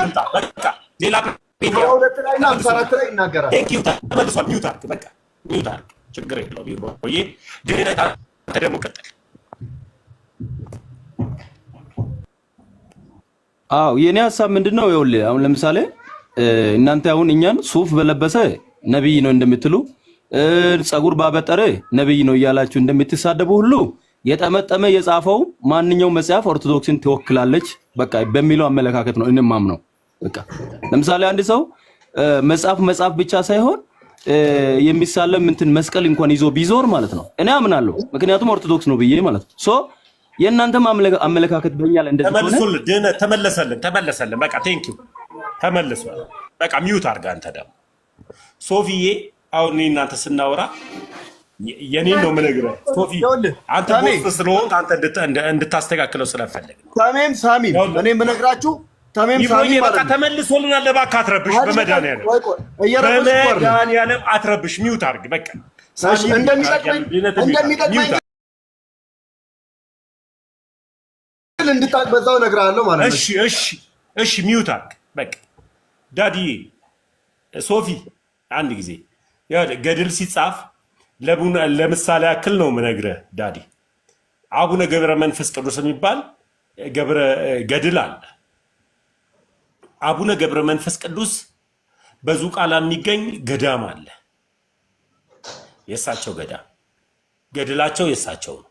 ሌላ ሁለት ላይና 54 ላይ ይናገራል። ችግር የለውም። ደግሞ ቀጥል። አዎ የኔ ሀሳብ ምንድነው? ይኸውልህ አሁን ለምሳሌ እናንተ አሁን እኛን ሱፍ በለበሰ ነብይ ነው እንደምትሉ ጸጉር ባበጠረ ነብይ ነው እያላችሁ እንደምትሳደቡ ሁሉ የጠመጠመ የጻፈው ማንኛውም መጽሐፍ ኦርቶዶክስን ትወክላለች በቃ በሚለው አመለካከት ነው እንማም ነው። በቃ ለምሳሌ አንድ ሰው መጽሐፍ ብቻ ሳይሆን የሚሳለም እንትን መስቀል እንኳን ይዞ ቢዞር ማለት ነው እኔ አምናለሁ። ምክንያቱም ኦርቶዶክስ ነው ብዬ ማለት ነው። የእናንተም አመለካከት በእኛ ላይ እንደዚህ ሆነ። ተመለሰልን። በቃ ቴንኪው ተመልሷል። በቃ ሚውት አድርጋ አንተ ደግሞ ሶፊዬ። አሁን እኔ እናንተ ስናወራ የኔን ነው የምነግርህ ሶፊ። አንተ ቦስት ስለሆንክ አንተ እንድታስተካክለው ስለፈለግ ታሜም ሳሚ እኔ የምነግራችሁ ታሜም ሳሚ በቃ ተመልሶልናል። እባክህ አትረብሽ፣ በመድኃኒዓለም አትረብሽ። ሚውት አድርግ በቃ እንደሚጠቅመኝ እንድታቅ በዛው እነግርሃለሁ ማለት ነው። እሺ ሚውት አድርግ በቃ ዳዲዬ። ሶፊ አንድ ጊዜ ገድል ሲጻፍ ለምሳሌ ያክል ነው የምነግርህ ዳዲ። አቡነ ገብረ መንፈስ ቅዱስ የሚባል ገድል አለ። አቡነ ገብረ መንፈስ ቅዱስ በዙቃላ የሚገኝ ገዳም አለ። የእሳቸው ገዳም ገድላቸው የእሳቸው ነው።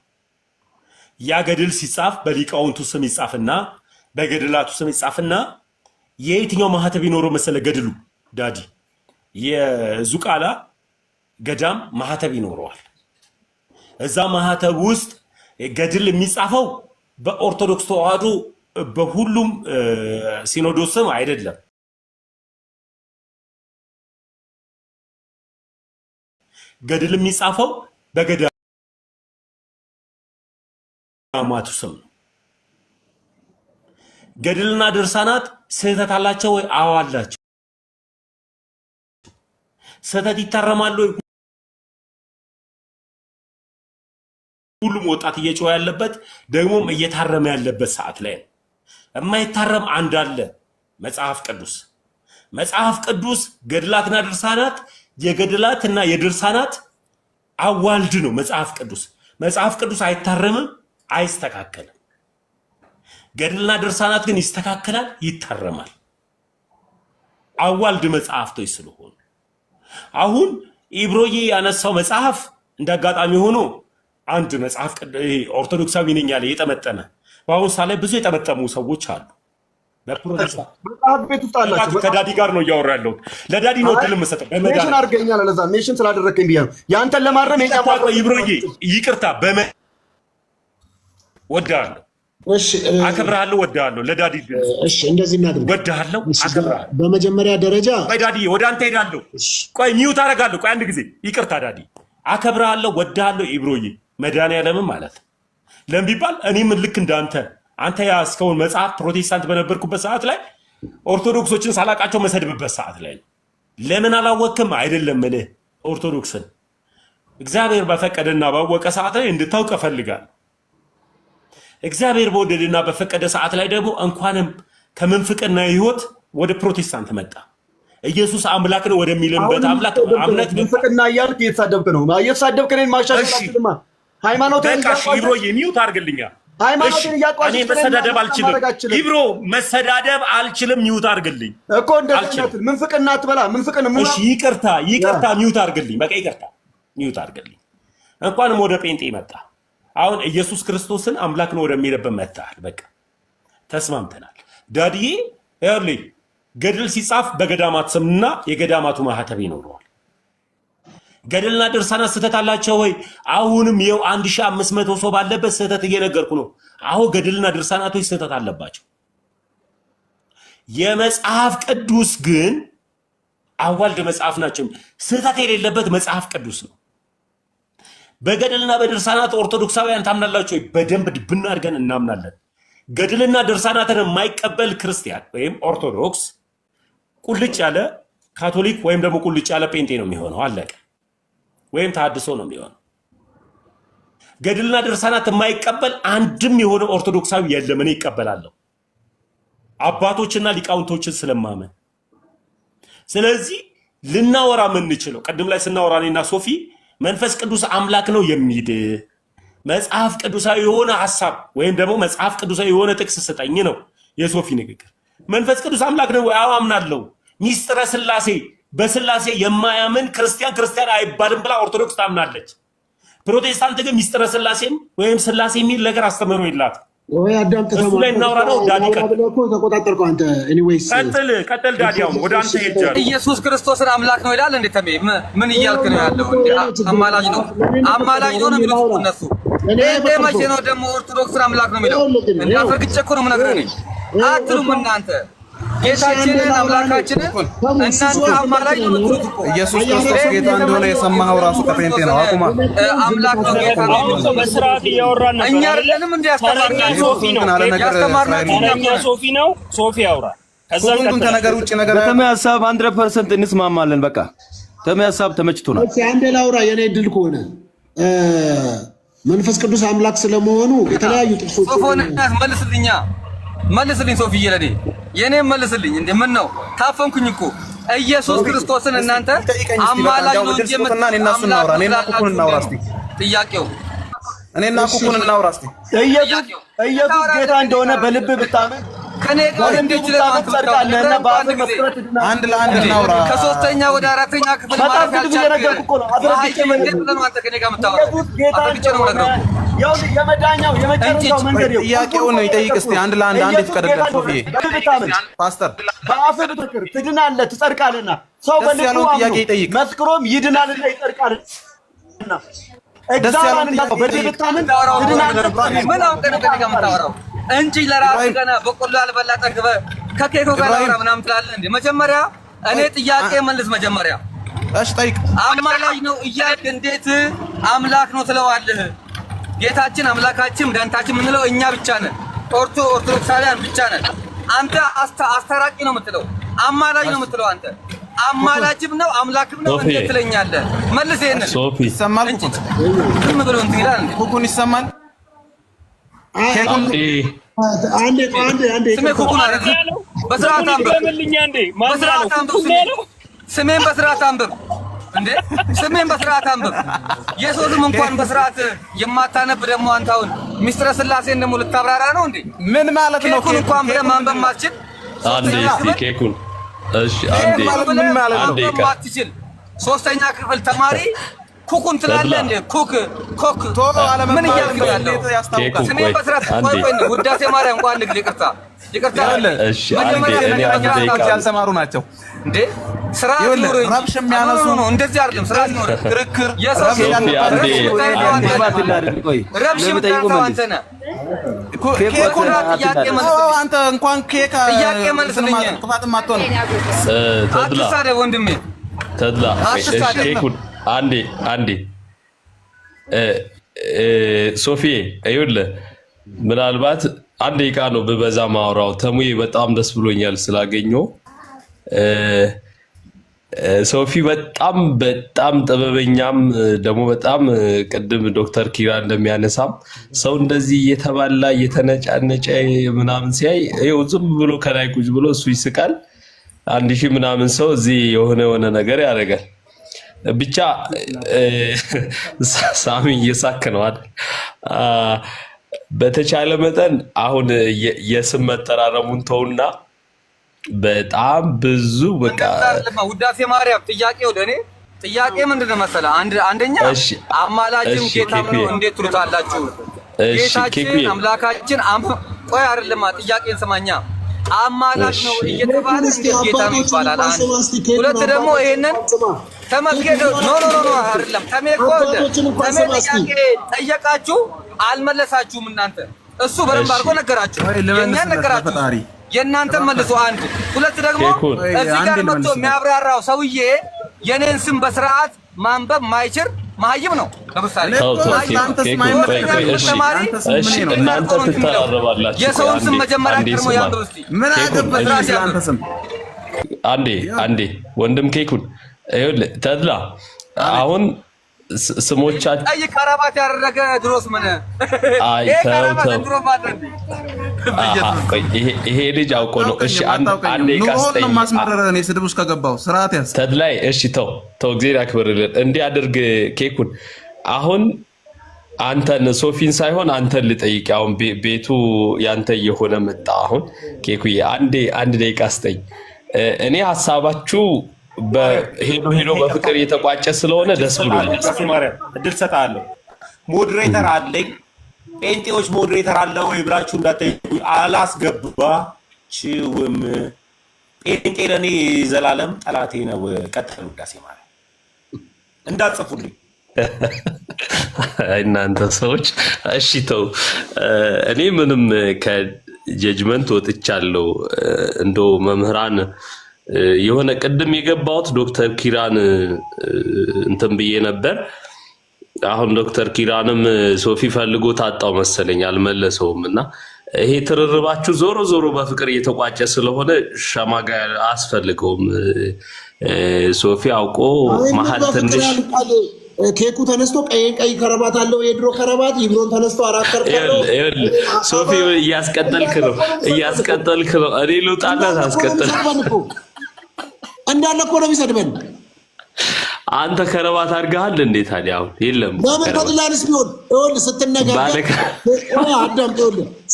ያ ገድል ሲጻፍ በሊቃውንቱ ስም ይጻፍና በገድላቱ ስም ይጻፍና የየትኛው ማህተብ ይኖረው መሰለ ገድሉ ዳዲ? የዙቃላ ገዳም ማህተብ ይኖረዋል። እዛ ማህተብ ውስጥ ገድል የሚጻፈው በኦርቶዶክስ ተዋህዶ በሁሉም ሲኖዶስ ስም አይደለም። ገድል የሚጻፈው በገዳማቱ ስም ነው። ገድልና ድርሳናት ስህተት አላቸው ወይ? አዎ አላቸው። ስህተት ይታረማሉ ወይ? ሁሉም ወጣት እየጮኸ ያለበት ደግሞም እየታረመ ያለበት ሰዓት ላይ ነው። የማይታረም አንድ አለ፣ መጽሐፍ ቅዱስ። መጽሐፍ ቅዱስ ገድላትና ድርሳናት የገድላትና የድርሳናት አዋልድ ነው መጽሐፍ ቅዱስ። መጽሐፍ ቅዱስ አይታረምም፣ አይስተካከልም። ገድልና ድርሳናት ግን ይስተካከላል፣ ይታረማል። አዋልድ መጽሐፍቶች ስለሆኑ አሁን ኢብሮዬ ያነሳው መጽሐፍ እንዳጋጣሚ ሆኖ አንድ መጽሐፍ ኦርቶዶክሳዊ ነኝ ያለ የጠመጠመ በአሁኑ ሰዓት ላይ ብዙ የጠመጠሙ ሰዎች አሉ። መጽሐፍ ቤት ውስጥ አላቸው። ከዳዲ ጋር ነው እያወራ ያለሁት። ለዳዲ ነው ድል የምሰጠው። ሜሽን አድርገኛል። ለዛ ሜሽን ስላደረገኝ ብዬ ነው ያንተን ለማረም ይብሮዬ ይቅርታ ወድሃለሁ፣ አከብርሃለሁ፣ ወድሃለሁ። ለዳዲ እሺ፣ እንደዚህ እናድርግ። ወድሃለሁ፣ አከብርሃለሁ። በመጀመሪያ ደረጃ ቆይ ዳዲ ወደ አንተ ሄዳለሁ። ቆይ ሚውት አደርጋለሁ። ቆይ አንድ ጊዜ ይቅርታ ዳዲ፣ አከብርሃለሁ፣ ወድሃለሁ። ይብሮዬ መድኃኒዓለምም ማለት ለምን ቢባል እኔም ልክ እንዳንተ አንተ ያስከውን መጽሐፍ ፕሮቴስታንት በነበርኩበት ሰዓት ላይ ኦርቶዶክሶችን ሳላቃቸው መሰድብበት ሰዓት ላይ ለምን አላወቅም አይደለም እልህ ኦርቶዶክስን እግዚአብሔር በፈቀደና ባወቀ ሰዓት ላይ እንድታውቅ እፈልጋለሁ። እግዚአብሔር በወደደና በፈቀደ ሰዓት ላይ ደግሞ እንኳንም ከምንፍቅና ህይወት ወደ ፕሮቴስታንት መጣ። ኢየሱስ አምላክ ነው ወደሚልበት አምላክ ምንፍቅና እያልክ እየተሳደብክ ነው። እየተሳደብክ ነኝ ማሻሻላችሁማ ሃይማኖቴን በቃ ይብሮ የሚውት አድርግልኛ። ሃይማኖቴን እያቋሽ እኔ መሰዳደብ አልችልም ይብሮ፣ መሰዳደብ አልችልም። ሚውት አድርግልኝ እኮ እንደዚህ ምንፍቅና አትበላ። ምንፍቅና እሺ፣ ይቅርታ ሚውት አድርግልኝ። በቃ ይቅርታ ሚውት አድርግልኝ። እንኳንም ወደ ጴንጤ መጣ። አሁን ኢየሱስ ክርስቶስን አምላክ ነው ወደሚልበት መጣል። በቃ ተስማምተናል። ዳዲዬ ይኸውልህ ገድል ሲጻፍ በገዳማት ስምና የገዳማቱ ማህተብ ይኖረዋል። ገድልና ድርሳናት ስህተት አላቸው ወይ? አሁንም ይኸው 1500 ሰው ባለበት ስህተት እየነገርኩ ነው። አሁን ገድልና ድርሳናቶች ስህተት አለባቸው። የመጽሐፍ ቅዱስ ግን አዋልድ መጽሐፍ ናቸው። ስህተት የሌለበት መጽሐፍ ቅዱስ ነው። በገድልና በድርሳናት ኦርቶዶክሳውያን ታምናላችሁ ወይ? በደንብ ድብና አድርገን እናምናለን። ገድልና ድርሳናትን የማይቀበል ክርስቲያን ወይም ኦርቶዶክስ ቁልጭ ያለ ካቶሊክ ወይም ደግሞ ቁልጭ ያለ ጴንጤ ነው የሚሆነው። አለቀ። ወይም ተሐድሶ ነው የሚሆነው። ገድልና ድርሳናት የማይቀበል አንድም የሆነ ኦርቶዶክሳዊ የለም። እኔ ይቀበላለሁ አባቶችና ሊቃውንቶችን ስለማመን። ስለዚህ ልናወራ የምንችለው ቅድም ላይ ስናወራ እኔና ሶፊ መንፈስ ቅዱስ አምላክ ነው የሚል መጽሐፍ ቅዱሳዊ የሆነ ሐሳብ ወይም ደግሞ መጽሐፍ ቅዱሳዊ የሆነ ጥቅስ ስጠኝ ነው የሶፊ ንግግር። መንፈስ ቅዱስ አምላክ ነው? አዎ አምናለሁ። ሚስጥረ ስላሴ በስላሴ የማያምን ክርስቲያን አይባልም ብላ ኦርቶዶክስ ታምናለች። ፕሮቴስታንት ግን ሚስጥረ ስላሴም ወይም ስላሴ የሚል ነገር አስተምሮ የላት። ወይ አዳምጥ እሱ ላይ እናውራ ነው። ዳዲ ተቆጣጠርከው አንተ። ኤኒዌይስ ቀጥል ዳዲ። አሁን ወደ አንተ ሄጃለሁ። ኢየሱስ ክርስቶስን አምላክ ነው ይላል እንዴ? ተሜ ምን እያልክ ነው ያለው? እንዴ አማላጅ ነው ነው የሚሉት እነሱ። እንዴ መቼ ነው ደግሞ ኦርቶዶክስን አምላክ ነው የሚለው? እንዴ አፈርግጬ እኮ ነው የምነግርህ። አትሉም እናንተ ጌታችንን አምላካችንን እናንተ አማላጅ ነው የምትሉት እኮ። ኢየሱስ ክርስቶስ ጌታ እንደሆነ የሰማኸው ራሱ ከጴንጤ ነው። አቁማ። አምላክ ነው ጌታ ነው። አሁን በስርዓት እያወራን ነው። እኛ አይደለንም እንዴ ያስተማርናችሁ? ሶፊ ነው ያስተማርናችሁ። ሶፊ ነው። ሶፊ ያውራ። ከዛ ከነገር ውጭ ነገር በተመ ሐሳብ 100% እንስማማለን። በቃ ተመ ሐሳብ ተመችቶናል። እሺ አንዴ ላውራ። የኔ ድል ከሆነ መንፈስ ቅዱስ አምላክ ስለመሆኑ የተለያዩ ጥቅሶች መልስልኝ ሶፊዬ፣ ለኔ የኔም መልስልኝ። እንዴ ምን ነው ታፈንኩኝ እኮ። ኢየሱስ ክርስቶስን እናንተ አማላጅ ነው እንጂ እኔና ኩኩን እናውራ እስቲ። ጥያቄው እኔና ኩኩን እናውራ እስቲ። ኢየሱስ ጌታ እንደሆነ በልብ ብታምን ከኔ ጋር እንዴት ለማንተርቃለህና በአንድ መስረት አንድ ለአንድ እናውራ። ከሶስተኛ ወደ አራተኛ ክፍል ማለት ያልቻልክ ነው። አድርጌ መንገድ ነው አንተ ከኔ ጋር የምታወራው። አድርጌ ነው ነገር ያው የመዳኛው የመጨረሻው መንገድ ነው። ጥያቄውን ይጠይቅ እስቲ። አንድ ለአንድ አንድ ይፈቀደልህ ሶፊዬ። ፓስተር በአፍህ ብትክር ትድናለህ፣ ትጸድቃለህና ሰው በልቡ ጥያቄ ይጠይቅ መስክሮም ይድናልና ይጸድቃልና እግዚአብሔርን በልብ ብታምን ትድናለህ። ምን አውቀህ ነው ከኔ ጋር የምታወራው እንጂ ለራስህ ገና በቆሎ ያልበላ ጠግበህ ከኬኮ ጋር አውራ ምናምን ትላለህ እንዴ? መጀመሪያ እኔ ጥያቄ መልስ። መጀመሪያ እሺ ጠይቅ። አማላጅ ነው እያልክ እንዴት አምላክ ነው ትለዋለህ? ጌታችን አምላካችን መድኃኒታችን የምንለው እኛ ብቻ ነን፣ ኦርቶዶክሳውያን ብቻ ነን። አንተ አስተራቂ ነው የምትለው፣ አማላጅ ነው የምትለው። አንተ አማላጅም ነው አምላክም ነው እንዴት ትለኛለህ? መልስ። ይሄንን ይሰማል? ዝም ብሎ እንትን ይላል እንዴ? ኩኩን ይሰማል? ስሜ ኩኩን አይደለም። በስርዓት አንብብ። ስሜን በስርዓት አንብብ እንዴ! ስሜን በስርዓት አንብብ። የሶስም እንኳን በስርዓት የማታነብ ደግሞ አንተ አሁን ሚስጥረ ስላሴን ደግሞ ልታብራራ ነው እንዴ? ምን ማለት ነው? ኬኩን እንኳን ብለህ ማንበብ ማትችል አንዴ እስቲ ኬኩን እሺ፣ አንዴ ምን ማለት ነው? ማትችል ሶስተኛ ክፍል ተማሪ ኩኩን ትላለህ እንዴ? ኩክ ምን እያልክ ያለው? ስሜ በስራት ቆይ ውዳሴ ማርያም እንኳን ንግድ ይቅርታ እሺ አንዴ ያልተማሩ ናቸው እንዴ? ስራ ይኖር ረብሽ የሚያነሱ ነው። እንደዚህ አይደለም ስራ ይኖር ክርክር የሰው ረብሽ የምጠይቀው አንተ ነህ። አንተ እንኳን ኬክ ጥያቄ መልስልኝ። ጥፋትም አትሆን አትሳደብ ወንድሜ ተድላ ኬኩን አንዴ ሶፊዬ ይኸውልህ ምናልባት አንድ ደቂቃ ነው በበዛ ማውራው። ተሙዬ በጣም ደስ ብሎኛል ስላገኘው። ሶፊ በጣም ጥበበኛም ደግሞ በጣም ቅድም ዶክተር ኪራ እንደሚያነሳም ሰው እንደዚህ እየተባላ እየተነጫነጨ ምናምን ሲያይ ይኸው ዝም ብሎ ከላይ ቁጭ ብሎ እሱ ይስቃል። 1000 ምናምን ሰው እዚህ የሆነ ነገር ያደርጋል። ብቻ ሳሚ እየሳክ ነው አይደል? በተቻለ መጠን አሁን የስም መተራረሙን ተውና በጣም ብዙ በቃ ውዳሴ ማርያም ጥያቄ ወደኔ ጥያቄ ምንድነው መሰለህ? አንደኛ አማላጅም ጌታም ነው እንዴት ትሉታላችሁ? ጌታችን አምላካችን ቆይ አይደለም ጥያቄን ስማኛ። አማላጅ ነው እየተባለ እንዴት ጌታ ነው ይባላል? አንድ ሁለት ደግሞ ይሄንን ተመስገን ኖ አይደለም ጥያቄ ጠየቃችሁ አልመለሳችሁም እናንተ። እሱ በደንብ አድርጎ ነገራችሁ፣ የእኛን ነገራችሁ፣ የእናንተ መልሶ አንድ ሁለት ደግሞ እዚህ ጋር መጥቶ የሚያብራራው ሰውዬ የኔን ስም በስርዓት ማንበብ ማይችል መሀይም ነው። ለምሳሌ እናንተ ትተራረባላችሁ። የሰውን ስም መጀመሪያ ቀድሞ ያንብብ እስቲ። ምን አገባሽ አንተ ስም አንዴ ወንድም ኬኩን ይኸውልህ ተድላ አሁን ስሞቻችን አይ ከረባት ያደረገ ድሮስ ምን ይሄ ልጅ አውቆ ነው። እሺ አንዴ ካስተኝ ማስመረረ ነው ስድብ ውስጥ ከገባው ስርዓት ያዝ ተድላይ። እሺ ተው እግዚአብሔር ያክብርልን። እንዲህ አድርግ ኬኩን። አሁን አንተን ሶፊን ሳይሆን አንተን ልጠይቅ። አሁን ቤቱ ያንተ እየሆነ መጣ። አሁን ኬኩዬ አንድ ደቂቃ አስተኝ። እኔ ሀሳባችሁ ሄዶ በፍቅር የተቋጨ ስለሆነ ደስ ብሎኛል። እድል ሰጣለሁ። ሞዴሬተር አለኝ። ጴንጤዎች ሞዴሬተር አለ ወይ ብላችሁ እንዳትጠይቁ። አላስገባችውም። ጴንጤ ለእኔ ዘላለም ጠላቴ ነው። ቀጥሉ። ውዳሴ ማለት እንዳትጽፉልኝ እናንተ ሰዎች። እሺ ተው። እኔ ምንም ከጀጅመንት ወጥቻለሁ። እንደው መምህራን የሆነ ቅድም የገባሁት ዶክተር ኪራን እንትን ብዬ ነበር። አሁን ዶክተር ኪራንም ሶፊ ፈልጎ ታጣው መሰለኝ አልመለሰውም። እና ይሄ ትርርባችሁ ዞሮ በፍቅር እየተቋጨ ስለሆነ ሸማጋ አስፈልገውም። ሶፊ አውቆ መሀል ትንሽ ኬኩ ተነስቶ ቀይ ከረባት አለው የድሮ ከረባት ይብሮን ተነስቶ አራከር ካለው ሶፊ እያስቀጠልክ ነው። እኔ ልውጣና ታስቀጥል እንዳለ እኮ ነው የሚሰድበን። አንተ ከረባት አድርገሃል እንዴ? ታዲያ አሁን የለም ለምን ተድላንስ ቢሆን ይኸውልህ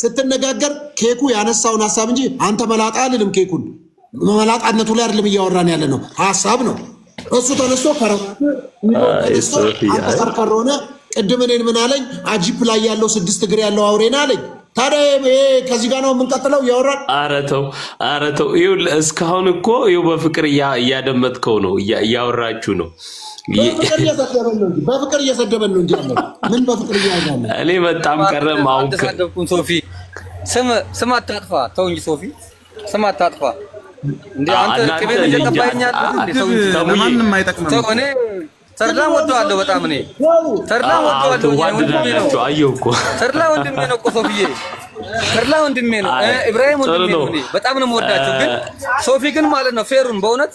ስትነጋገር ኬኩ ያነሳውን ሀሳብ እንጂ አንተ መላጣ አልልም። ኬኩን መላጣነቱ ላይ አይደለም እያወራን ያለ ነው፣ ሀሳብ ነው። እሱ ተነስቶ ከረባት ከሮነ ቅድም እኔን ምን አለኝ? አጂፕ ላይ ያለው 6 እግር ያለው አውሬና አለኝ። ታዲያ ከዚህ ጋር ነው የምንቀጥለው እያወራን። ኧረ ተው ይኸውልህ እስካሁን እኮ ይኸው በፍቅር እያደመጥከው ነው፣ እያወራችሁ ነው። በፍቅር እየሰደበን ነው እንጂ ምን በፍቅር እያወራን ነው? እኔ በጣም ቀረም። አሁን ተሳደብኩን። ሶፊ ስም አታጥፋ፣ ተው እንጂ ሶፊ ስም አታጥፋ እንዴ! አንተ ከቤት እየቀባኛል እንዴ? ለማንም አይጠቅምም። ተው እኔ ተድላን ወደዋለሁ በጣም እኔ ተድላን ወደዋለሁ። ወንድሜ ነው አየሁ እኮ ተድላ ወንድሜ ነው እኮ ሶፊዬ፣ ተድላ ወንድሜ ነው። ኢብራሂም ወንድሜ ነው። እኔ በጣም ነው የምወዳቸው። ግን ሶፊ ግን ማለት ነው ፌሩን፣ በእውነት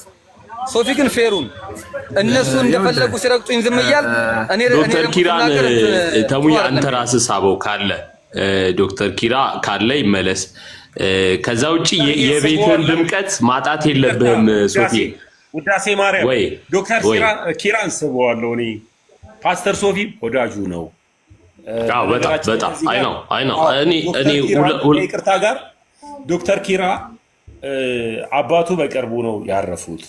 ሶፊ ግን ፌሩን እነሱ እንደፈለጉ ሲረግጡኝ ዝም እያልኩ እኔ ዶክተር ኪራን ተሙያ አንተ ራስህ ሳበው ካለ ዶክተር ኪራ ካለ ይመለስ። ከዛ ውጪ የቤትን ድምቀት ማጣት የለብህም ሶፊ። ውዳሴ ማርያም ዶክተር ኪራን ስበዋለሁ እኔ። ፓስተር ሶፊ ወዳጁ ነው። በጣም አይ ነው እኔ ይቅርታ ጋር ዶክተር ኪራ አባቱ በቅርቡ ነው ያረፉት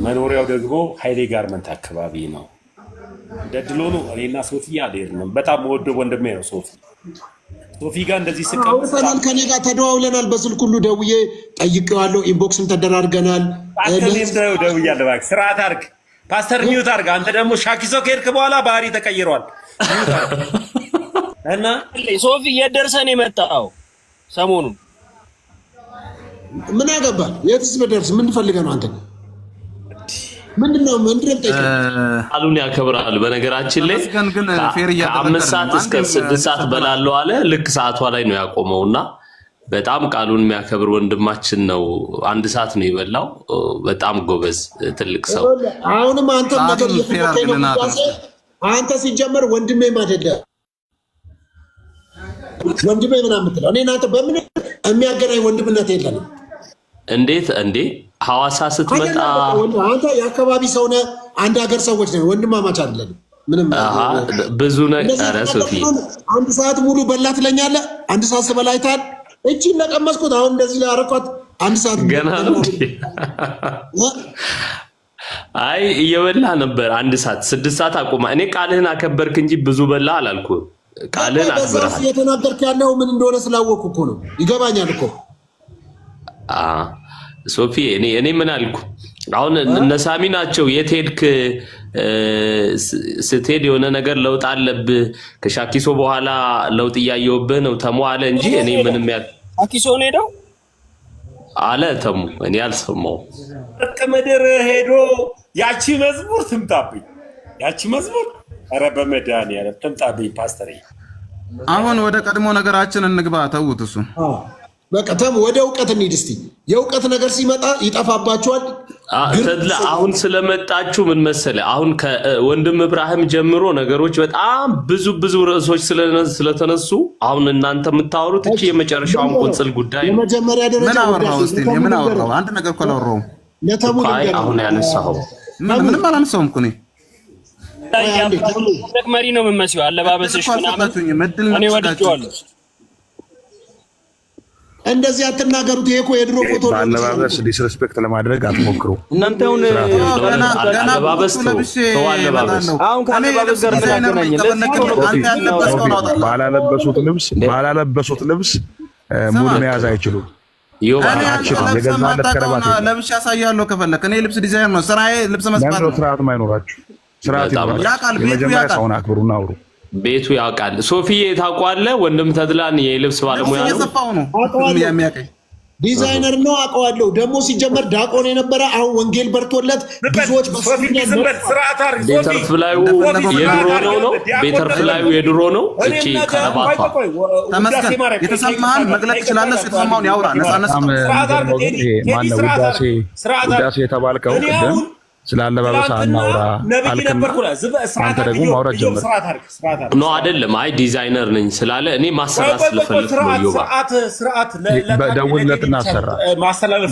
መኖሪያው ደግሞ ኃይሌ ጋርመንት አካባቢ ነው። ደድሎ ነው። እኔና ሶፊ አልሄድንም። በጣም ወደ ወንድሜ ነው ሶፊ ጋር እንደዚህ ስቀምጥ ከኔ ጋር ተደዋውለናል። በስልክ ሁሉ ደውዬ ጠይቄዋለሁ። ኢንቦክስም ተደራርገናል። ደውያለሁ። እባክህ ስርዓት አድርግ። ፓስተር ሚውት አድርግ። አንተ ደግሞ ሻኪሶ ከሄድክ በኋላ ባህሪ ተቀይሯል። እና ሶፊ የት ደርሰህ ነው የመጣው? ሰሞኑን ምን ያገባል? የትስ በደርስ ምን ፈልገህ ነው አንተ? ምንድነው ቃሉን ያከብራል። በነገራችን ላይ ከ5 ሰዓት እስከ 6 ሰዓት በላለው አለ። ልክ ሰዓቷ ላይ ነው ያቆመውና በጣም ቃሉን የሚያከብር ወንድማችን ነው። 1 ሰዓት ነው የበላው። በጣም ጎበዝ ትልቅ ሰው። አሁንም አንተ ነገር እየፈለከኝ ነው። አንተ ሲጀመር ወንድሜም አይደለም ወንድሜ ምናምን የምትለው እኔ እናንተ በምን የሚያገናኝ ወንድምነት የለንም። እንዴት እንዴ ሐዋሳ ስትመጣ አንተ የአካባቢ ሰው ነህ፣ አንድ ሀገር ሰዎች ነን፣ ወንድማማች አይደለም። ምንም ብዙ ነገር ሶፊ 1 ሰዓት ሙሉ በላ ትለኛለህ። 1 ሰዓት ስበላይታል። እቺን ለቀመስኩት አሁን እንደዚህ ላይ አረኳት። 1 ሰዓት ገና ነው። አይ እየበላ ነበር። 1 ሰዓት 6 ሰዓት አቆማ። እኔ ቃልህን አከበርክ እንጂ ብዙ በላ አላልኩህ። ቃልህን አክብረሃል። እየተናገርክ ያለው ምን እንደሆነ ስላወቅኩ እኮ ነው። ይገባኛል እኮ ሶፊ እኔ ምን አልኩ? አሁን እነ ሳሚ ናቸው የት ሄድክ ስትሄድ የሆነ ነገር ለውጥ አለብህ ከሻኪሶ በኋላ ለውጥ እያየሁብህ ነው ተሙ አለ እንጂ እኔ ምንም ሻኪሶ ነው ሄደው አለ ተሙ። እኔ አልሰማሁም። ምድር ሄዶ ያቺ መዝሙር ትምጣብኝ፣ ያቺ መዝሙር ኧረ በመድኃኒዓለም ትምጣብኝ። ፓስተር አሁን ወደ ቀድሞ ነገራችን እንግባ። ተውት እሱ በቃ ወደ እውቀት እንሂድ እስቲ። የእውቀት ነገር ሲመጣ ይጠፋባቸዋል። አሁን ስለመጣችሁ ምን መሰለ፣ አሁን ከወንድም እብራሂም ጀምሮ ነገሮች በጣም ብዙ ርዕሶች ስለተነሱ አሁን እናንተ የምታወሩት እቺ የመጨረሻውን ቁንጽል ጉዳይ ነው። የመጀመሪያ ደረጃ ምን አወራው እስቲ? ምን አወራው? አንድ ነገር እኮ አላወራውም። አሁን ያነሳው ምንም አላነሳውም እኮ መሪ ነው የምመስለው። አለባበስሽ ምናምን እኔ ወድጄዋለሁ። እንደዚህ አትናገሩት። ይሄ እኮ የድሮ ፎቶ ነው። አለባበስ ዲስሪስፔክት ለማድረግ አትሞክሩ። እናንተውን አለባበስ አሁን ከአለባበስ ጋር ባላለበሱት ልብስ ሙድ መያዝ አይችሉም። የገዛለት ከረባት ለብሼ ያሳያለሁ ከፈለክ። እኔ ልብስ ዲዛይን ነው ስራዬ። ልብስ መስፋት ነው። ስርዓት ማይኖራችሁ ስርዓት ይኖራል። መጀመሪያ ሰውን አክብሩና አውሩ። ቤቱ ያውቃል። ሶፊዬ ታውቀዋለህ? ወንድም ተድላን የልብስ ባለሙያ ነው። የሰፋው ነው የሚያቀኝ ዲዛይነር ነው አውቀዋለሁ። ደግሞ ሲጀመር ዳቆን የነበረ አሁን ወንጌል በርቶለት ብዙዎች ቤተርፍላዩ የድሮ ነው። ቤተርፍላዩ የድሮ ነው። እቺ ከረባቷ ተመስገን። የተሰማህን መግለጥ ትችላለህ። የተሰማውን ያውራ። ነፃነት ውዳሴ የተባልከው ቅድም ስላለባበስ አናውራ አልክም። አንተ ደግሞ ማውራት ጀመርክ። ኖ አይደለም። አይ ዲዛይነር ነኝ ስላለ እኔ ማሰራት ስለፈልግ ነው። ይባ ደውልለትና አሰራ።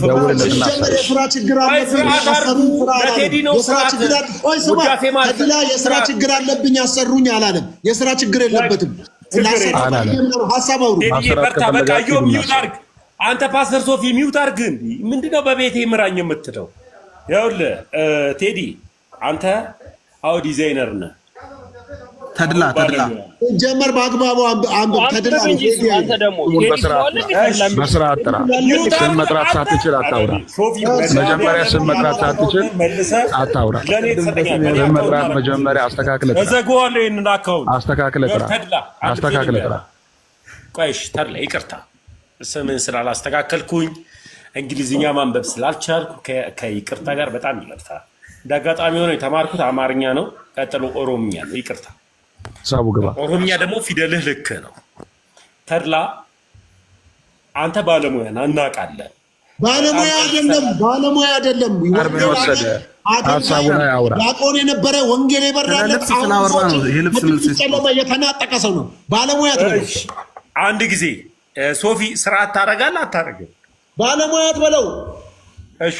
ደውልለትና አሰራ። የስራ ችግር አለብኝ አሰሩኝ አላለም። የስራ ችግር የለበትም። ሀሳብ አውሩ። አንተ ፓስተር ሶፊ ሚውት አድርግ። ምንድነው በቤቴ ምራኝ የምትለው? ይኸውልህ ቴዲ አንተ አዎ ዲዛይነር ነህ። ተድላ ጀመር በአግባቡ አንብብ። ተድላ አንተ ደግሞ በስርዓት ጥራ። ስም መጥራት ሳትችል አታውራ። መጀመሪያ ስም መጥራት ሳትችል አታውራ። ስም መጥራት መጀመሪያ አስተካክለህ ጥራ። እዘጋዋለሁ። ይሄንን አካውንት አስተካክለህ ጥራ። ቆይሽ ተድላ ይቅርታ ስምን ስላላስተካከልኩኝ እንግሊዝኛ ማንበብ ስላልቻልኩ ከይቅርታ ጋር በጣም ይቅርታ። እንዳጋጣሚ ሆኖ የተማርኩት አማርኛ ነው፣ ቀጥሎ ኦሮምኛ ነው። ይቅርታ። ሳቡ ገባ። ኦሮምኛ ደግሞ ፊደልህ ልክ ነው። ተድላ አንተ ባለሙያ ነህ፣ እናውቃለን። ባለሙያ አይደለም። ሀሳቡን አያውራ። ዲያቆን የነበረ ወንጌል የበራለት የተናጠቀ ሰው ነው። ባለሙያ አንድ ጊዜ ሶፊ ስርዓት ታደርጋለህ አታደርግም? ባለሙያ አትበለው። እሺ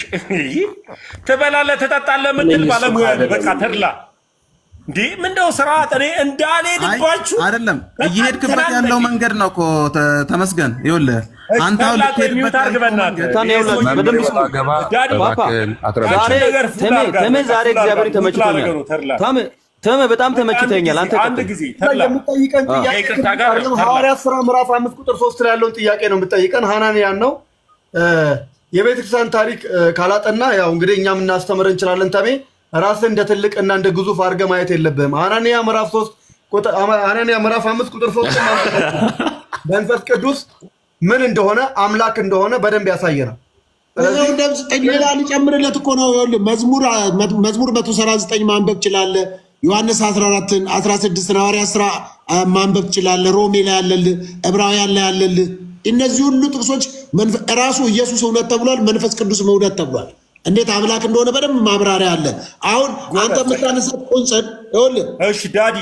ትበላለህ፣ ትጠጣለህ የምትል ባለሙያ ነህ። በቃ ተድላ እንዴ ምንድነው ስርዓት? እኔ እንዳልሄድባችሁ አይደለም እየሄድክበት ያለው መንገድ ነው እኮ ተመስገን። ይኸውልህ አንተ አሁን ልትሄድበት ዛሬ እግዚአብሔር ተመችቶኛል። ተመ በጣም ተመችቶኛል። አንተ አንድ ጊዜ የምጠይቀን ጥያቄ ሐዋርያት ሥራ ምዕራፍ 5 ቁጥር 3 ላይ ያለውን ጥያቄ ነው የምጠይቀን። ሐናንያን ነው የቤተክርስቲያን ታሪክ ካላጠና ያው እንግዲህ እኛም እናስተምር እንችላለን። ተሜ ራስህ እንደ ትልቅ እና እንደ ግዙፍ አድርገህ ማየት የለብህም። ሐናንያ ምዕራፍ 5 ቁጥር 3 መንፈስ ቅዱስ ምን እንደሆነ አምላክ እንደሆነ በደንብ ያሳየናል። ሌላ ልጨምርለት እኮ ነው። መዝሙር 139 ማንበብ ትችላለህ። ዮሐንስ 14 16 ሐዋርያት ሥራ ማንበብ ትችላለህ። ሮሜ ላይ ያለልህ፣ ዕብራውያን ላይ ያለልህ እነዚህ ሁሉ ጥቅሶች ራሱ ኢየሱስ እውነት ተብሏል፣ መንፈስ ቅዱስ እውነት ተብሏል። እንዴት አምላክ እንደሆነ በደንብ ማብራሪያ አለ። አሁን አንተ የምታነሳት ቁንጽል ይኸውልህ። እሺ ዳዲ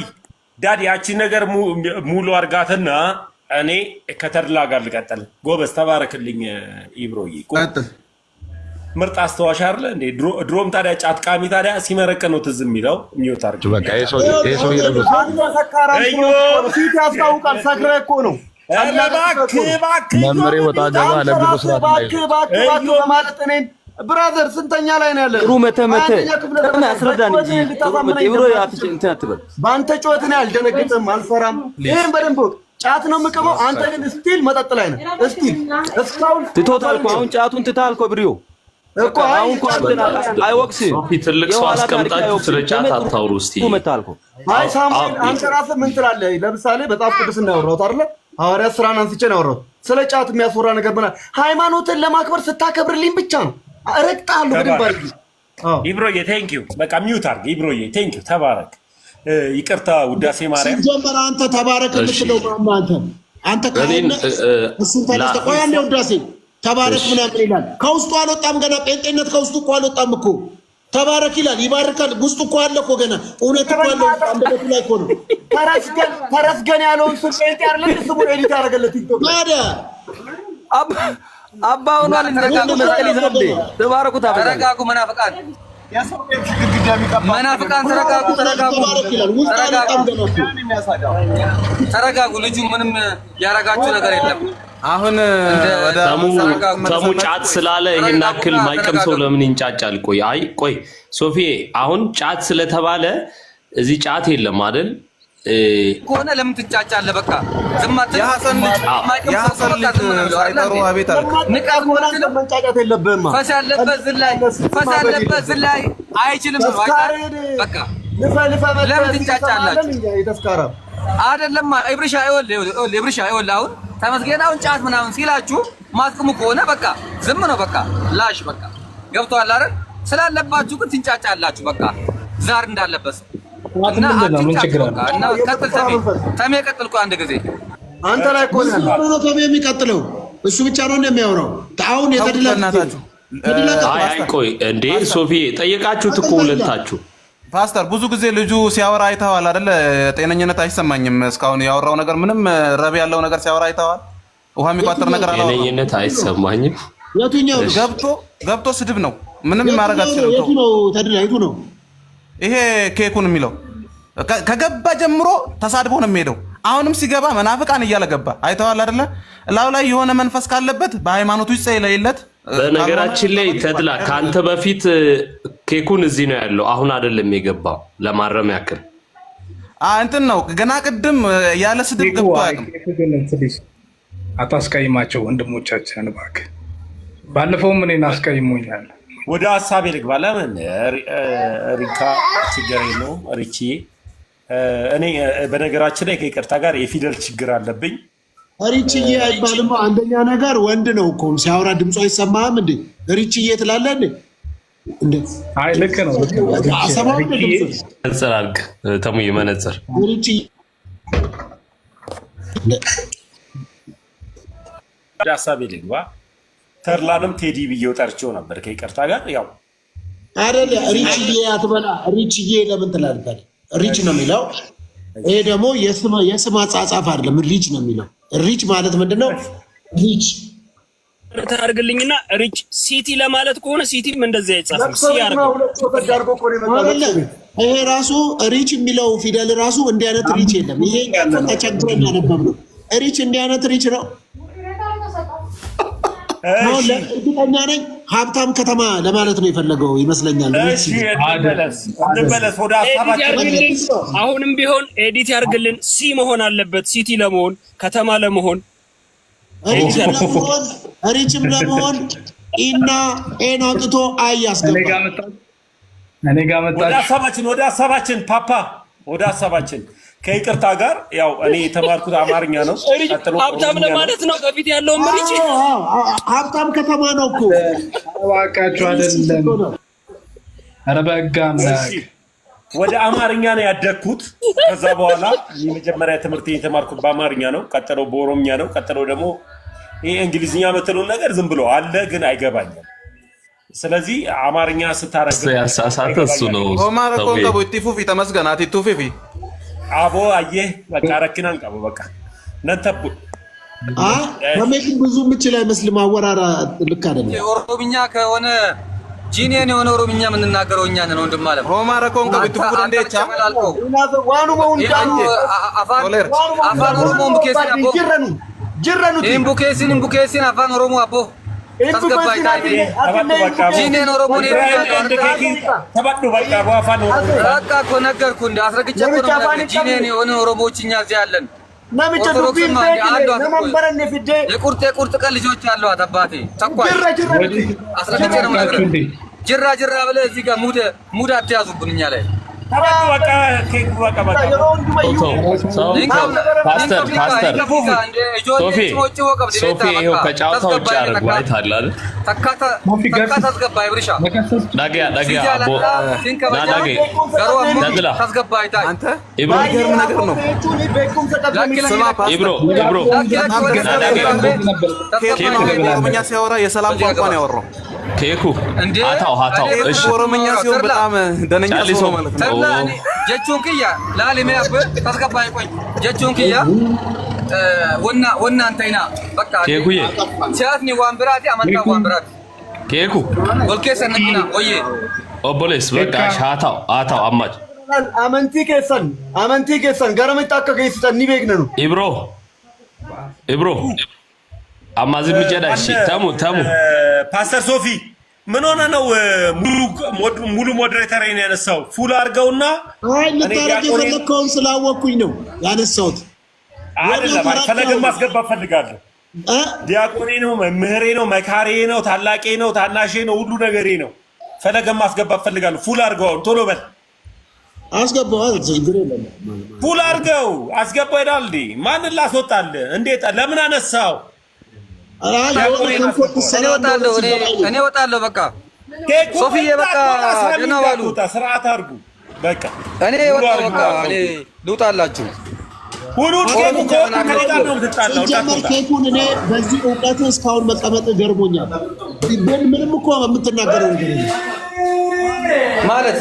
ያቺ ነገር ሙሉ አርጋትና እኔ ከተድላ ጋር ልቀጥል። ጎበዝ ተባረክልኝ ኢብሮዬ። ምርጥ አስተዋሽ አይደለ እንዴ? ድሮም ታዲያ ጫት ቃሚ ታዲያ ሲመረቅ ነው ትዝ የሚለው የሚወጣ አርግ። በቃ ይሄ ሰው ይረዱት ፊት ያስታውቃል። ሰክረህ እኮ ነው መምሬ ወጣ ገባ ለብዙ ስራት ባክ በማለት እኔን ብራዘር ስንተኛ ላይ ነው ያለ? ጥሩ መተመተ አስረዳን እንጂ ኢብሮ እንትን አትበል። በአንተ ጩኸት ነው አልደነግጥም፣ አልፈራም። ይሄን በደንብ ጫት ነው የምቀመው። አንተ ግን ስቲል መጠጥ ላይ ነህ። ስቲል እስካሁን ትቶታል እኮ አሁን ጫቱን ትታል እኮ ብሪዮ እኮ አሁን እኮ አይወቅስም። ትልቅ ሰው አስቀምጣችሁ ስለ ጫት አታውሩ እስቲ። አይ ሳሙኤል አንተ ራስህ ምን ትላለህ? ለምሳሌ መጽሐፍ ቅዱስ ነው ያወራሁት አይደለ? ሐዋርያት ሥራን አንስቼ ነው ያወራሁት። ስለ ጫት የሚያስወራ ነገር ብለህ ሃይማኖትን ለማክበር ስታከብርልኝ ብቻ ነው እረግጣለሁ። በደንብ አድርጊ ኢብሮዬ። ቴንክ ዩ በቃ ሚውት አድርግ ኢብሮዬ። ቴንክ ዩ ተባረክ። ይቅርታ ውዳሴ ማርያም ሲጀመር አንተ ተባረክ የምትለው አንተ ካህን እሱን ተነስተ ቆይ አንዴ ውዳሴ ተባረክ ምናምን ይላል። ከውስጡ አልወጣም ገና። ጴንጤነት ከውስጡ እኮ አልወጣም እኮ። ተባረክ ይላል፣ ይባርካል። ውስጡ እኮ አለ እኮ ገና። እውነት እኮ አለ አንደበቱ ላይ እኮ ነው። ተረስገን ያለውን እሱ ጴንጤ አይደለም ስሙ ኤዲት ያደረገለት ቲክቶክ ታዲያ አባ ሆኗል። እንደጋጉ መስቀል ይዘንዴ ተባረኩ። ተረጋጉ መናፍቃን ተረጋጉ። ልጁ ምንም ያረጋችሁ ነገር የለም። አሁን ተሙ ጫት ስላለ ይሄን አክል ማይቀም ሰው ለምን ይንጫጫል? ቆይ ሶፊ፣ አሁን ጫት ስለተባለ እዚህ ጫት የለም አይደል? ከሆነ ለምን ትጫጫለህ? በቃ ዝም አትል። የሐሰን ልጅ አይጠሩ አቤት አልክ። ንቃ ከሆነ መንጫጫት የለብህም። ፈስ ያለበት ዝላይ አይችልም። በቃ ለምን ትጫጫላችሁ? አይደለም ኢብሪሻ ይኸውልህ አሁን ተመስገን አሁን ጫት ምናምን ሲላችሁ ማስቅሙ ከሆነ በቃ ዝም ነው። በቃ ላሽ በቃ ገብቶሃል አይደል? ስላለባችሁ ግን ትንጫጫላችሁ። በቃ ዛር እንዳለበት እና ቀጥል ተሜ ቀጥል። ቆይ አንድ ጊዜ አንተ ላይ እኮ ነው ተሜ የሚቀጥለው እሱ ብቻ ነው እንደሚያወራው። አሁን የተድላታችሁ ቆይ እንዴ ሶፊ ጠየቃችሁት እኮ ሁለታችሁ። ፓስተር ብዙ ጊዜ ልጁ ሲያወራ አይተዋል አይደለ? ጤነኝነት አይሰማኝም። እስካሁን ያወራው ነገር ምንም ረብ ያለው ነገር ሲያወራ አይተዋል። ውሃ የሚቋጥር ነገር አለ። ጤነኝነት አይሰማኝም። የቱኛው ገብቶ ስድብ ነው። ምንም ማድረግ አትችልም። የቱ ነው ተድላ? የቱ ነው ይሄ ኬኩን የሚለው? ከገባ ጀምሮ ተሳድቦ ነው የሚሄደው። አሁንም ሲገባ መናፍቃን እያለ ገባ። አይተዋል አይደለ? ላው ላይ የሆነ መንፈስ ካለበት በሃይማኖቱ ይጸለይለት። በነገራችን ላይ ተድላ ከአንተ በፊት ኬኩን እዚህ ነው ያለው። አሁን አይደለም የገባው። ለማረም ያክል እንትን ነው ገና ቅድም ያለ ስድብ ገብቶ አያውቅም። አታስቀይማቸው ወንድሞቻችንን እባክህ። ባለፈውም እኔን አስቀይሞኛል። ወደ ሀሳቤ ልግባ። ለምን ሪካ ችግር የለውም ሪቺዬ። እኔ በነገራችን ላይ ከይቅርታ ጋር የፊደል ችግር አለብኝ። ሪችዬ አይባልም። አንደኛ ነገር ወንድ ነው እኮ ሲያወራ ድምፁ አይሰማህም እንዴ? ሪችዬ ትላለህ እንዴ? አይ ልክ ነው። መነጽር አድርግ ተሙዬ፣ መነጽር ወደ ሀሳቤ ልግባ። ተድላንም ቴዲ ብዬው ጠርቼው ነበር ከይቅርታ ጋር ያው አይደለ። ሪችዬ አትበላ። ሪችዬ ለምን ትላለህ? ሪች ነው የሚለው። ይሄ ደግሞ የስም አጻጻፍ አይደለም፣ ሪች ነው የሚለው። ሪች ማለት ምንድነው? ሪች ታርግልኝና ሪች ሲቲ ለማለት ከሆነ ሲቲም እንደዚህ አይጻፍም። ሲ ይሄ ራሱ ሪች የሚለው ፊደል ራሱ እንዲህ አይነት ሪች የለም። ይሄ ተቸግረን ያነበብነው ሪች እንዲህ አይነት ሪች ነው። እርግጠኛ ነኝ ሀብታም ከተማ ለማለት ነው የፈለገው ይመስለኛል። አሁንም ቢሆን ኤዲት ያርግልን። ሲ መሆን አለበት ሲቲ ለመሆን ከተማ ለመሆን ሪችም ለመሆን ኢና ኤን አውጥቶ አይ ያስገባል። እኔ ጋር መጣች። ወደ ሀሳባችን ፓፓ ወደ ሀሳባችን ከይቅርታ ጋር ያው እኔ የተማርኩት አማርኛ ነው። ሀብታም ለማለት ነው። ከፊት ያለው ምርጭ ሀብታም ከተማ ነው እኮ እባካችሁ አይደለም። ኧረ በሕግ አምላክ ወደ አማርኛ ነው ያደግኩት። ከዛ በኋላ የመጀመሪያ ትምህርት የተማርኩት በአማርኛ ነው። ቀጥለው በኦሮምኛ ነው። ቀጥለው ደግሞ ይሄ እንግሊዝኛ የምትለውን ነገር ዝም ብሎ አለ ግን አይገባኝም። ስለዚህ አማርኛ ስታረግ ያሳሳተ እሱ ነው። ኦማር ኮንከቡ ኢቲፉፊ ተመስገናት ኢቱፊፊ አቦ አየህ በቃ ረክናን ቀቡ በቃ ነንተቡ ከመኪን ብዙ ምችል አይመስልም። አወራራ ልክ አይደለም። ኦሮምኛ ከሆነ ጂኒየን የሆነ ኦሮምኛ የምንናገረው እኛ ነን ወንድም ማለት ነው። ኦማር ኮንከቡ ኢቱፉ እንደቻ ዋኑ መውን ዳንቴ አፋን ኦሮሞ ቡኬሲን አቦ ጅረኑ ቡኬሲን አፋን ኦሮሞ አቦ ታስገባይ ታይቴ ጂኒየን ኦሮሞ ነው ተባዱ በቃ አፋን ኦሮሞ በቃ እኮ ነገርኩ እንደ አስረግጬ እኮ ነው ጂኒየን የሆነ ኦሮሞዎች እኛ እዚህ ያለን ነምጨ ዱቢን ለመንበረን ፍዴ የቁርጥ ቀን ልጆች ያለዋት አባቴ ተቋይ አስረግጬ ነው ነገር ጅራ ብለህ እዚህ ጋር ሙድ አትያዙብን እኛ ላይ በቃ ኬክ በቃ ፓስተር ሶፊ ይኸው ከጫወታው ውጭ አድርጎ አይተሃል አይደል? ተካታ ታስገባይ ብርሻ ዳጊ አቦ ዳጊ ዳድላ ታስገባይ ታይ አንተ ኢብራሂም ነገር ነው። ኢብሮ ኦሮምኛ ሲያወራ የሰላም ቋንቋ ነው ያወራው። ኬኩ አታው እሺ ኦሮምኛ ሲሆን በጣም ደነኛ ሰው ማለት ነው። ጀቹን ክያ ላሊሜ አብ ታስገባይ ቆይ ጀቹን ክያ ወና አንተይና በቃ ኬኩዬ ሲያትኒ ዋንብራቲ አመንታ ዋንብራቲ ኬኩ ወልኬሰነና ቆይ ኦቦሌስ በቃ አታው አማጭ አመንቲ ኬሰን ገረመጣከ ከይስተን ኒቤግነኑ ኢብሮ አማዝም ጀዳሽ ተሙ ፓስተር ሶፊ ምን ሆነ ነው ሙሉ ሞዴሬተር ነው ያነሳው? ፉል አድርገውና አይ ልታረግ የፈለከውን ስላወቅኩኝ ነው ያነሳሁት። አይደለም ፈለገን ማስገባት ፈልጋለሁ። ዲያቆኔ ነው፣ መምህሬ ነው፣ መካሬ ነው፣ ታላቄ ነው፣ ታናሼ ነው፣ ሁሉ ነገሬ ነው። ፈለገን ማስገባት ፈልጋለሁ። ፉል አድርገው ቶሎ በል አስገባው። ችግር የለም ፉል አድርገው አስገባው። ይላል እንዴ ማንን ላስወጣል? እንዴት ለምን አነሳው? እኔ እወጣለሁ። በቃ ሶፊዬ በቃ ደህና ዋሉ። ስርዓት አድርጉ። በቃ እኔ እወጣለሁ። በቃ እኔ ልውጣላችሁ። ኬኩን እኔ በዚህ እውቀት እስካሁን መቀመጥ ገርሞኛል። ምንም እኮ የምትናገረው ነገር ማለት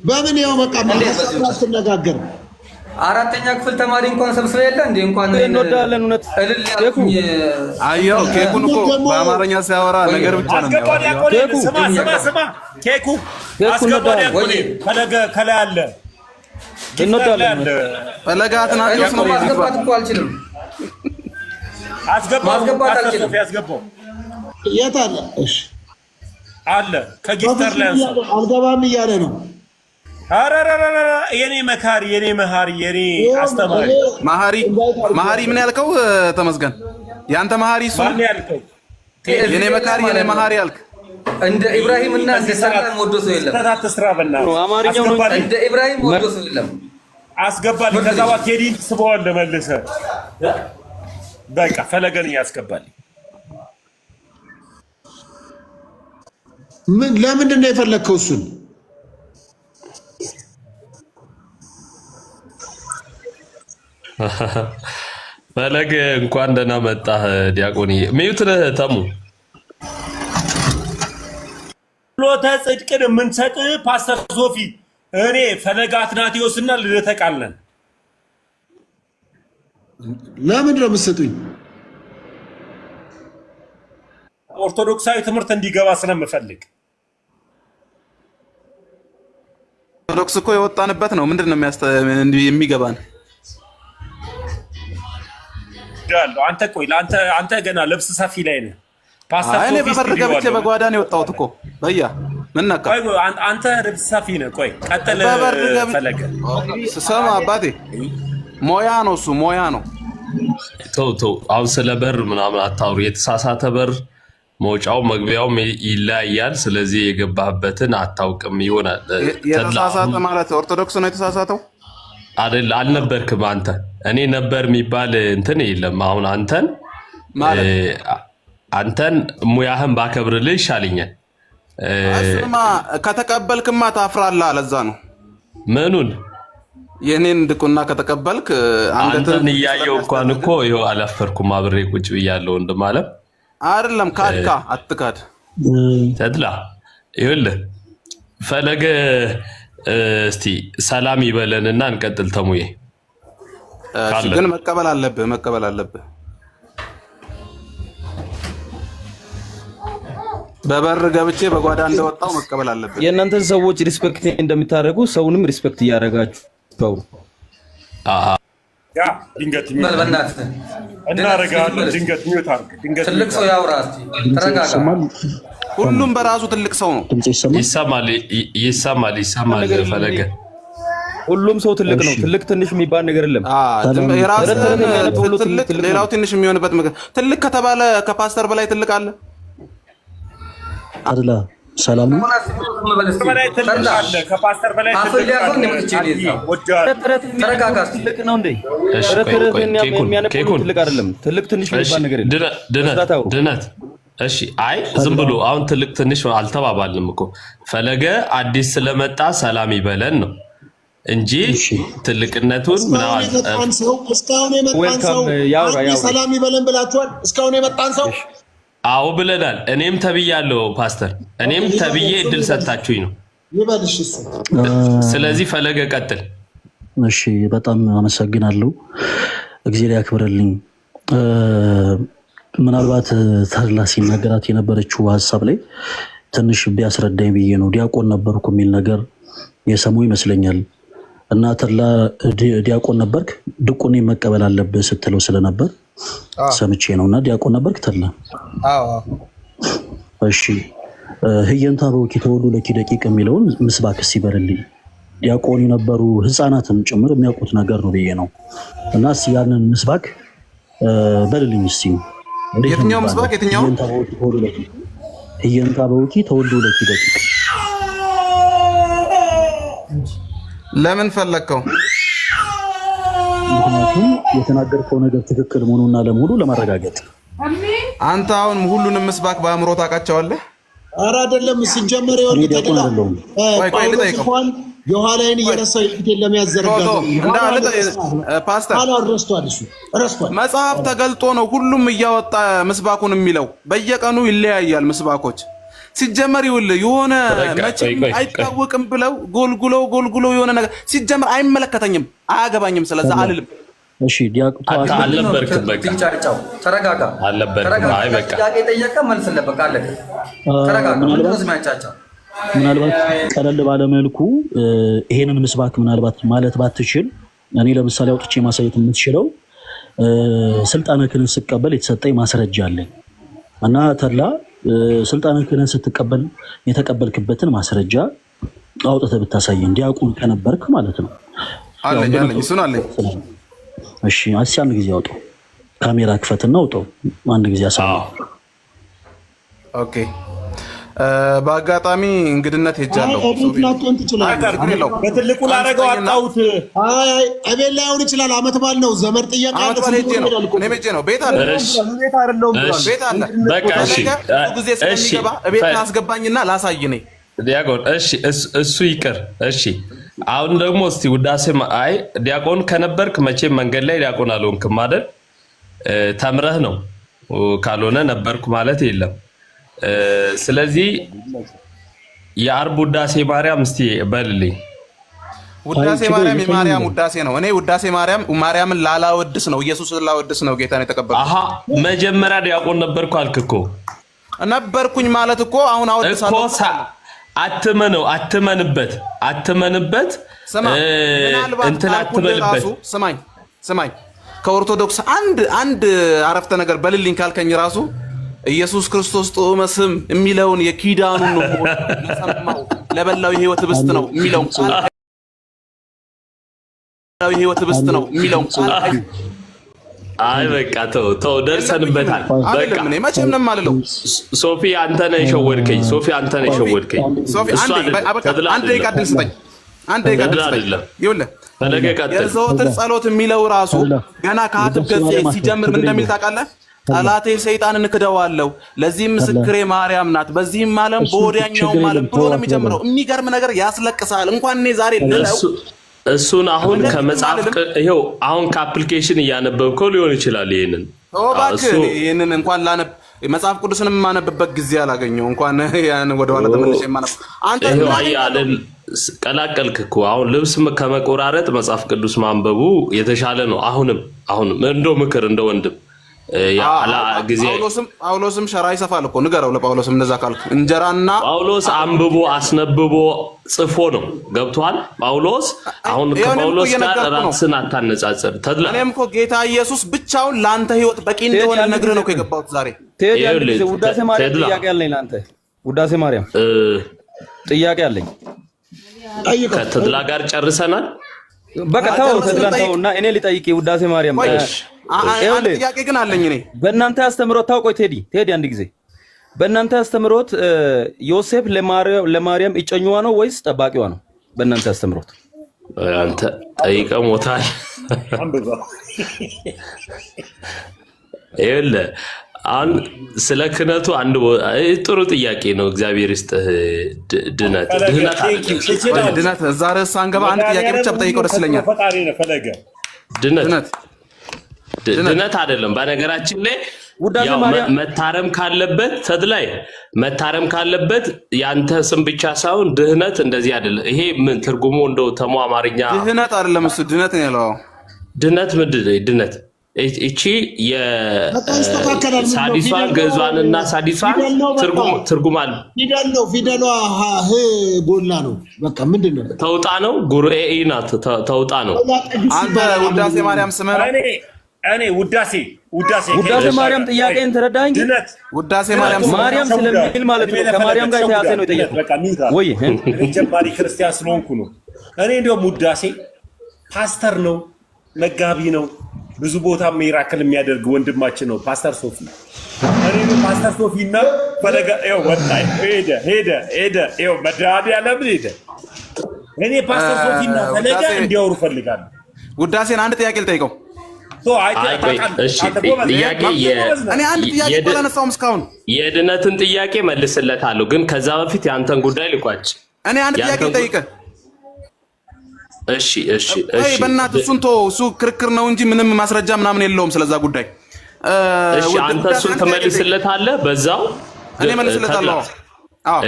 በምን ይኸው በቃ ማስተነጋገር አራተኛ ክፍል ተማሪ እንኳን ሰብስበ የለ እንዴ እንኳን እንወዳለን። እውነት አየው ኬኩን እኮ በአማርኛ ሲያወራ ነገር ብቻ ነው የሚያወራው። ስማ ኬኩ አስገባው። ፈለገ ከላይ አለ እንወዳለን። ፈለጋት ናቸው ነው ማስገባት እኮ አልችልም። አስገባው የት አለ? እሺ አለ ከጊፍተር ላይ አንሳው። አልገባም እያለ ነው። አራራራ የኔ መካሪ የኔ መሃሪ የኔ አስተማሪ መሃሪ ምን ያልከው? ተመስገን ያንተ መሃሪ እሱ ማን ያልከው? የኔ መካሪ የኔ መሃሪ ያልክ እንደ ኢብራሂም እና እንደ ሰላም ወዶሶ የለም። ተታተስራ በእናትህ ነው አማርኛው ነው። እንደ ኢብራሂም ወዶሶ የለም። አስገባልኝ። ከዛ በኋላ ቴዲን ትስበዋለህ መልሰህ። በቃ ፈለገን ያስገባልኝ። ምን ለምንድን ነው የፈለግከው እሱን? ፈለገ እንኳን ደህና መጣህ ዲያቆንዬ። ሚዩት ነህ ተሙ። ሎተ ጽድቅን የምንሰጥ ፓስተር ሶፊ እኔ ፈለገ አትናቴዎስና ልደተ ቃል ነን። ለምንድን ነው የምትሰጡኝ? ኦርቶዶክሳዊ ትምህርት እንዲገባ ስለምፈልግ። ኦርቶዶክስ እኮ የወጣንበት ነው። ምንድን ነው የሚገባን? ያለው አንተ ቆይ አንተ ገና ልብስ ሰፊ ላይ ነህ። ፓስተር እኔ በበር ገብቼ በጓዳ ነው የወጣሁት እኮ በያ ምን ነካ? ቆይ አንተ ልብስ ሰፊ ነህ። ቆይ ቀጥል። ፈለገ ስማ አባቴ ሞያ ነው እሱ ሞያ ነው። ተው አሁን ስለ በር ምናምን አታውሩ። የተሳሳተ በር መውጫው መግቢያው ይለያያል። ስለዚህ የገባህበትን አታውቅም ይሆናል። የተሳሳተ ማለት ኦርቶዶክስ ነው የተሳሳተው አይደል? አልነበርክም አንተ። እኔ ነበር የሚባል እንትን የለም። አሁን አንተን ሙያህን ባከብርልህ ይሻለኛል። እሱማ ከተቀበልክማ ታፍራለህ። ለዛ ነው ምኑን የኔን ድቁና ከተቀበልክ አንተን እያየሁ እንኳን እኮ ይኸው አላፈርኩም። አብሬ ቁጭ ብያለሁ። እንደማለም አይደለም ካድካ አትካድ ተድላ ይኸውልህ ፈለገ እስቲ ሰላም ይበለንና እንቀጥል። ተሙዬ ግን መቀበል አለብህ። በበር ገብቼ በጓዳ እንደወጣው መቀበል አለብህ። የእናንተን ሰዎች ሪስፔክት እንደምታደርጉ ሰውንም ሪስፔክት እያደረጋችሁ ተው። ያ ድንገት እናደርጋለን። ድንገት ሚውት አድርግ። ድንገት ትልቅ ሰው ያውራ። ተረጋጋ። ሁሉም በራሱ ትልቅ ሰው ነው። ይሰማል። ፈለገ ሁሉም ሰው ትልቅ ነው። ትልቅ ትንሽ የሚባል ነገር የለም። ሌላው ትንሽ የሚሆንበት ትልቅ ከተባለ ከፓስተር በላይ ትልቅ አለ አድላ ሰላም ነው። ከፓስተር በላይ ትልቅ ነው እንዴ? ትልቅ አይደለም። ትልቅ ትንሽ የሚባል ነገር የለም። ድነት እሺ፣ አይ ዝም ብሎ አሁን ትልቅ ትንሽ አልተባባልንም እኮ። ፈለገ አዲስ ስለመጣ ሰላም ይበለን ነው እንጂ ትልቅነቱን እስካሁን የመጣን ሰው ሰላም ይበለን ብላችኋል። እስካሁን የመጣን ሰው አዎ ብለናል። እኔም ተብያለሁ ፓስተር፣ እኔም ተብዬ እድል ሰጣችሁኝ ነው። ስለዚህ ፈለገ ቀጥል። እሺ በጣም አመሰግናለሁ። እግዚአብሔር ያክብርልኝ። ምናልባት ተድላ ሲናገራት የነበረችው ሀሳብ ላይ ትንሽ ቢያስረዳኝ ብዬ ነው። ዲያቆን ነበርኩ የሚል ነገር የሰሙ ይመስለኛል። እና ተድላ ዲያቆን ነበርክ ድቁኔ መቀበል አለብህ ስትለው ስለነበር ሰምቼ ነው። እና ዲያቆን ነበርክ ተድላ? እሺ ህየንታ በውኪ ተወሉ ለኪ ደቂቅ የሚለውን ምስባክ እስኪ በልልኝ። ዲያቆን የነበሩ ህፃናትም ጭምር የሚያውቁት ነገር ነው ብዬ ነው። እና እስኪ ያንን ምስባክ በልልኝ እስኪ። የትኛው ምስባክ? የትኛው? ህየንታ በውኪ ተወሉ ለኪ ደቂቅ። ለምን ፈለግከው? ምክንያቱም የተናገርከው ነገር ትክክል መሆኑና ለመሆኑ ለማረጋገጥ። አንተ አሁን ሁሉንም ምስባክ በአእምሮ ታውቃቸዋለህ? ኧረ አይደለም። ሲጀመር ይኸውልህ ተድላ ጳውሎስ እንኳን የኋላዬን እየረሳሁ የፊቴን ለመያዝ ዘረጋለሁ። ፓስተር ረስቷል። መጽሐፍ ተገልጦ ነው ሁሉም እያወጣ ምስባኩን የሚለው። በየቀኑ ይለያያል ምስባኮች። ሲጀመር ይኸውልህ የሆነ መቼም አይታወቅም ብለው ጎልጉለው የሆነ ነገር ሲጀመር አይመለከተኝም፣ አያገባኝም፣ ስለዛ አልልም። እሺ አልነበርክም። በቃ ተረጋጋ። አልነበርክም። አይ በቃ ጥያቄ ጠየቀ መልስልህ። በቃ አለቀ። ተረጋጋ። ምናልባት ቀለል ባለመልኩ ይሄንን ምስባክ ምናልባት ማለት ባትችል እኔ ለምሳሌ አውጥቼ ማሳየት የምትችለው ስልጣነ ክህነት ስቀበል የተሰጠኝ ማስረጃ አለኝ። እና ተድላ ስልጣነ ክህነት ስትቀበል የተቀበልክበትን ማስረጃ አውጥተህ ብታሳየን ዲያቆን ከነበርክ ማለት ነው። አለኝ እሱን አለኝ። እሺ አንድ ጊዜ አውጣው፣ ካሜራ ክፈትና አውጣው አንድ ጊዜ አሳየው። ኦኬ በአጋጣሚ እንግድነት ሄጃለሁ። በትልቁ ላደረገው አጣሁት። አቤል ላይሆን ይችላል። አመት በዓል ነው፣ ዘመድ ጥያቄ አለ። ቤት ነው፣ ቤት አለ። በቃ ጊዜ ስለሚገባ ቤት ላስገባኝና ላሳይ ነኝ ዲያቆን። እሺ እሱ ይቅር። እሺ አሁን ደግሞ እስቲ ውዳሴ አይ ዲያቆን ከነበርክ መቼም መንገድ ላይ ዲያቆን አልሆንክም አይደል? ተምረህ ነው፣ ካልሆነ ነበርኩ ማለት የለም። ስለዚህ የአርብ ውዳሴ ማርያም እስቲ በልልኝ። ውዳሴ ማርያም የማርያም ውዳሴ ነው። እኔ ውዳሴ ማርያምን ላላወድስ ነው፣ ኢየሱስን ላወድስ ነው ጌታን የተቀበልኩት። አሃ መጀመሪያ ዲያቆን ነበርኩ አልክ እኮ። ነበርኩኝ ማለት እኮ አሁን አወድሳለሁ አትመንበት እንትን አትበልበት። ስማኝ ከኦርቶዶክስ አንድ አረፍተ ነገር በልልኝ ካልከኝ ራሱ ኢየሱስ ክርስቶስ ጦመ ስም የሚለውን የኪዳኑን ነው ለሰማው ለበላው የህይወት ህብስት ነው የሚለውን ቃል የህይወት ህብስት ነው የሚለውን ቃል አይ በቃ ተው ደርሰንበታል። በቃ እኔ መቼም ነው የማልለው። ሶፊ አንተ ነህ የሸወድከኝ። ሶፊ አንድ ደቂቃ ዕድል ስጠኝ። ይኸውልህ ፈለገ ቀጥል። የዘወትር ጸሎት የሚለው ራሱ ገና ከሀትብ ገጽ ሲጀምር ምን እንደሚል ታውቃለህ? ጠላቴ ሰይጣንን እክደዋለሁ፣ ለዚህም ምስክሬ ማርያም ናት፣ በዚህም ዓለም በወዲያኛውም ዓለም ብሎ ነው የሚጀምረው። የሚገርም ነገር ያስለቅሳል። እንኳን እኔ ዛሬ ልለው እሱን አሁን ከመጽሐፍ ይሄው አሁን ከአፕሊኬሽን እያነበብከው ሊሆን ይችላል። ይሄንን እንኳን ላነብ መጽሐፍ ቅዱስን የማነብበት ጊዜ አላገኘው እንኳን ያን ወደ ኋላ ተመልሼ የማነብ አንተ ይሄው አይደል ቀላቀልክ እኮ። አሁን ልብስ ከመቆራረጥ መጽሐፍ ቅዱስ ማንበቡ የተሻለ ነው። አሁንም እንደው ምክር እንደ ወንድም ጳውሎስም ሸራ ይሰፋል እኮ ንገረው ለጳውሎስም እንደዛ ካልኩ እንጀራና ጳውሎስ አንብቦ አስነብቦ ጽፎ ነው ገብቷል። ጳውሎስ አሁን ከጳውሎስ ጋር ራስን አታነጻጽር። እኔም እኮ ጌታ ኢየሱስ ብቻውን ለአንተ ህይወት በቂ እንደሆነ ነግሬህ ነው የገባሁት ዛሬ። ውዳሴ ማርያም ጥያቄ አለኝ ለአንተ። ውዳሴ ማርያም ጥያቄ አለኝ። ከተድላ ጋር ጨርሰናል። በቃ ተው ተድላንተውና እኔ ልጠይቅ ውዳሴ ማርያም አንድ ጥያቄ ግን አለኝ። እኔ በእናንተ አስተምሮት ታውቆይ ቴዲ አንድ ጊዜ በእናንተ አስተምሮት ዮሴፍ ለማርያም እጨኛዋ ነው ወይስ ጠባቂዋ ነው? በእናንተ አስተምሮት አንተ ጠይቀህ ሞታል። ይኸውልህ አሁን ስለ ክህነቱ አንድ ጥሩ ጥያቄ ነው። እግዚአብሔር ይስጥህ። ድነት እዛ ርዕስ አንገባ። አንድ ጥያቄ ብቻ ብጠይቀው ደስ ይለኛል። ድነት አይደለም። በነገራችን ላይ መታረም ካለበት ተድላይ መታረም ካለበት ያንተ ስም ብቻ ሳይሆን ድህነት እንደዚህ አይደለም። ይሄ ምን ትርጉሙ እንደው ተሟ አማርኛ ድህነት አይደለም እሱ ድነት ነው ያለው። ድነት ምንድን ነው? ድነት እቺ የሳዲሷን ገዟንና ሳዲሷን ትርጉም አለ። ፊደሏ ህ ጎላ ነው። በቃ ምንድነው? ተውጣ ነው። ጉርኤ ናት። ተውጣ ነው። አንተ ውዳሴ ማርያም ስም እኔ ውዳሴ ማርያም ጥያቄን ተረዳኝ። ውዳሴ ማርያም ስለሚል ማለት ነው። ከማርያም ጋር የተያዘ ነው የጠየቁት ወይ? ጀማሪ ክርስቲያን ስለሆንኩ ነው። እኔ እንደውም ውዳሴ ፓስተር ነው፣ መጋቢ ነው፣ ብዙ ቦታ ሚራክል የሚያደርግ ወንድማችን ነው ፓስተር ሶፊ። እኔ ፓስተር ሶፊና ፈለገ ወጣ ሄደ መድኃኒዓለም ሄደ። እኔ ፓስተር ሶፊና ፈለገ እንዲያወሩ ፈልጋለሁ። ውዳሴን አንድ ጥያቄ ልጠይቀው። የድነትን ጥያቄ መልስለታለሁ፣ ግን ከዛ በፊት የአንተን ጉዳይ ልቋጭ። እኔ አንድ ጥያቄ ልጠይቅህ። እሺ በእናትህ እሱን ተወው። እሱ ክርክር ነው እንጂ ምንም ማስረጃ ምናምን የለውም ስለዛ ጉዳይ። እሺ አንተ እሱን ትመልስለታለህ በዛው፣ እኔ መልስለታለሁ።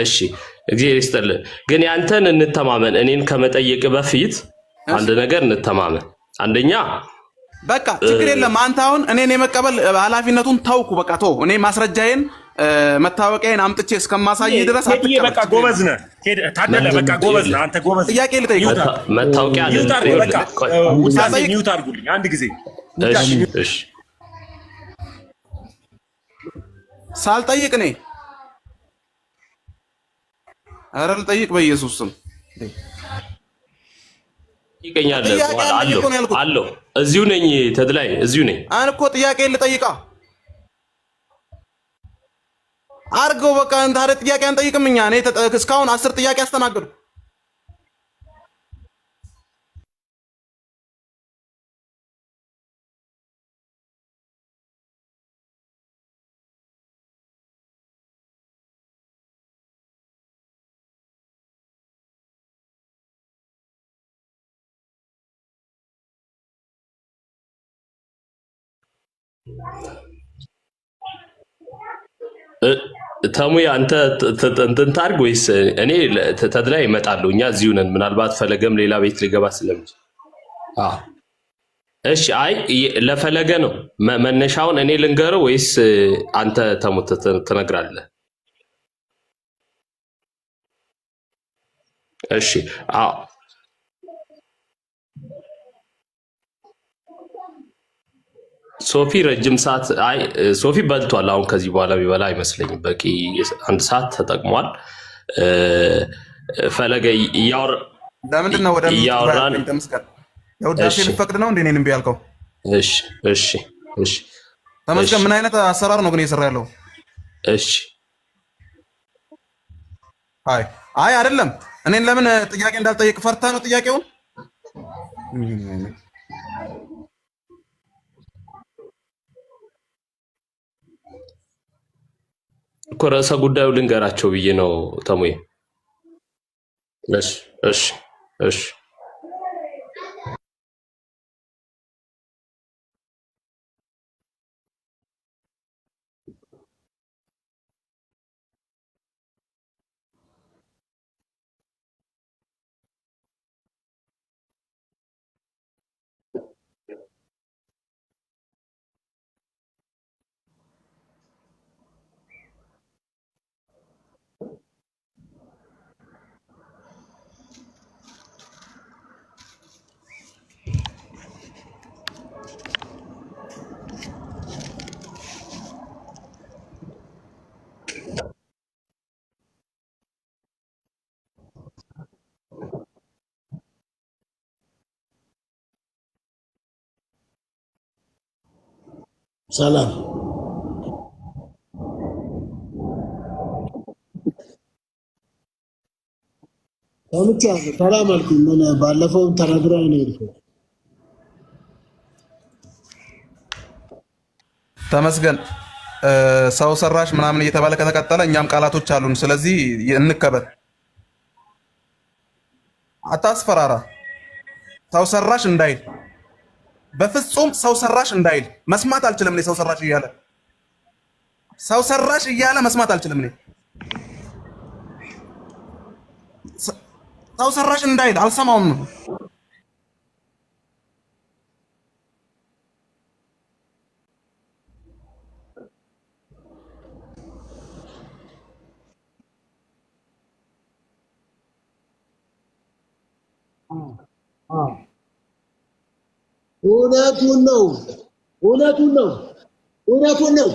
እሺ እግዚአብሔር ይስጥልህ። ግን ያንተን እንተማመን። እኔን ከመጠየቅ በፊት አንድ ነገር እንተማመን። አንደኛ በቃ ችግር የለም። አንተ አሁን እኔን የመቀበል ኃላፊነቱን ተውኩ። በቃ ተው። እኔ ማስረጃዬን መታወቂያዬን አምጥቼ እስከማሳይ ድረስ አትቀበል። በቃ ጎበዝ ነህ ታደለ። በቃ ጎበዝ ነህ አንተ። ጎበዝ ጥያቄ ልጠይቅህ። መታወቂያ ሚውት አድርጉልኝ አንድ ጊዜ። እሺ ሳልጠይቅ እኔ ኧረ ልጠይቅ በኢየሱስ ስም ይገኛል። አለው እዚሁ ነኝ ተድላይ፣ እዚሁ ነኝ። አን እኮ ጥያቄ ልጠይቃ አርገው። በቃ እንታረ ጥያቄ አንጠይቅም እኛ። እኔ እስካሁን 10 ጥያቄ አስተናገዱ። ተሙዬ አንተ እንትን ታርግ ወይስ እኔ ተድላይ እመጣለሁ? እኛ እዚሁ ነን። ምናልባት ፈለገም ሌላ ቤት ሊገባ ስለሚችል እሺ። አይ ለፈለገ ነው መነሻውን እኔ ልንገረው ወይስ አንተ ተሙ ትነግራለህ? እሺ አዎ ሶፊ ረጅም ሰዓት አይ ሶፊ በልቷል። አሁን ከዚህ በኋላ ቢበላ አይመስለኝም። በቂ 1 ሰዓት ተጠቅሟል። ፈለገ ለምንድን ነው ወደ እያወራን የውዳሴ ልፈቅድ ነው እንዴ? እኔንም ቢያልከው እሺ እሺ እሺ ተመስገን። ምን አይነት አሰራር ነው ግን እየሰራ ያለው? እሺ አይ አይደለም። እኔን ለምን ጥያቄ እንዳልጠይቅ ፈርታ ነው ጥያቄውን? እኮ ርዕሰ ጉዳዩ ልንገራቸው ብዬ ነው ተሙዬ። እሺ እሺ እሺ ሰላም ሰላም አልኩኝ። ምን ባለፈውም ተናግረህ ነው የሄድከው። ተመስገን ሰው ሰራሽ ምናምን እየተባለ ከተቀጠለ እኛም ቃላቶች አሉን። ስለዚህ እንከበር፣ አታስፈራራ። ሰው ሰራሽ እንዳይል በፍጹም ሰው ሰራሽ እንዳይል መስማት አልችልም። እኔ ሰው ሰራሽ እያለ መስማት አልችልም። እኔ ሰው ሰራሽ እንዳይል አልሰማውም። እውነቱን ነው።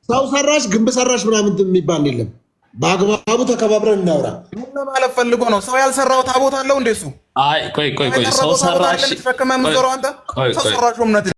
ሰው ሰራሽ ግንብ ሰራሽ ምናምን የሚባል የለም። በአግባቡ ተከባብረን እናውራ። ምን ለማለት ፈልጎ ነው? ሰው ያልሰራው ታቦት አለው እንዴ? እሱ አይ ቆይ ሰው ሰራሽ ተሸከመ የምትዞረው አንተ ሰው ሰራሹ እምነት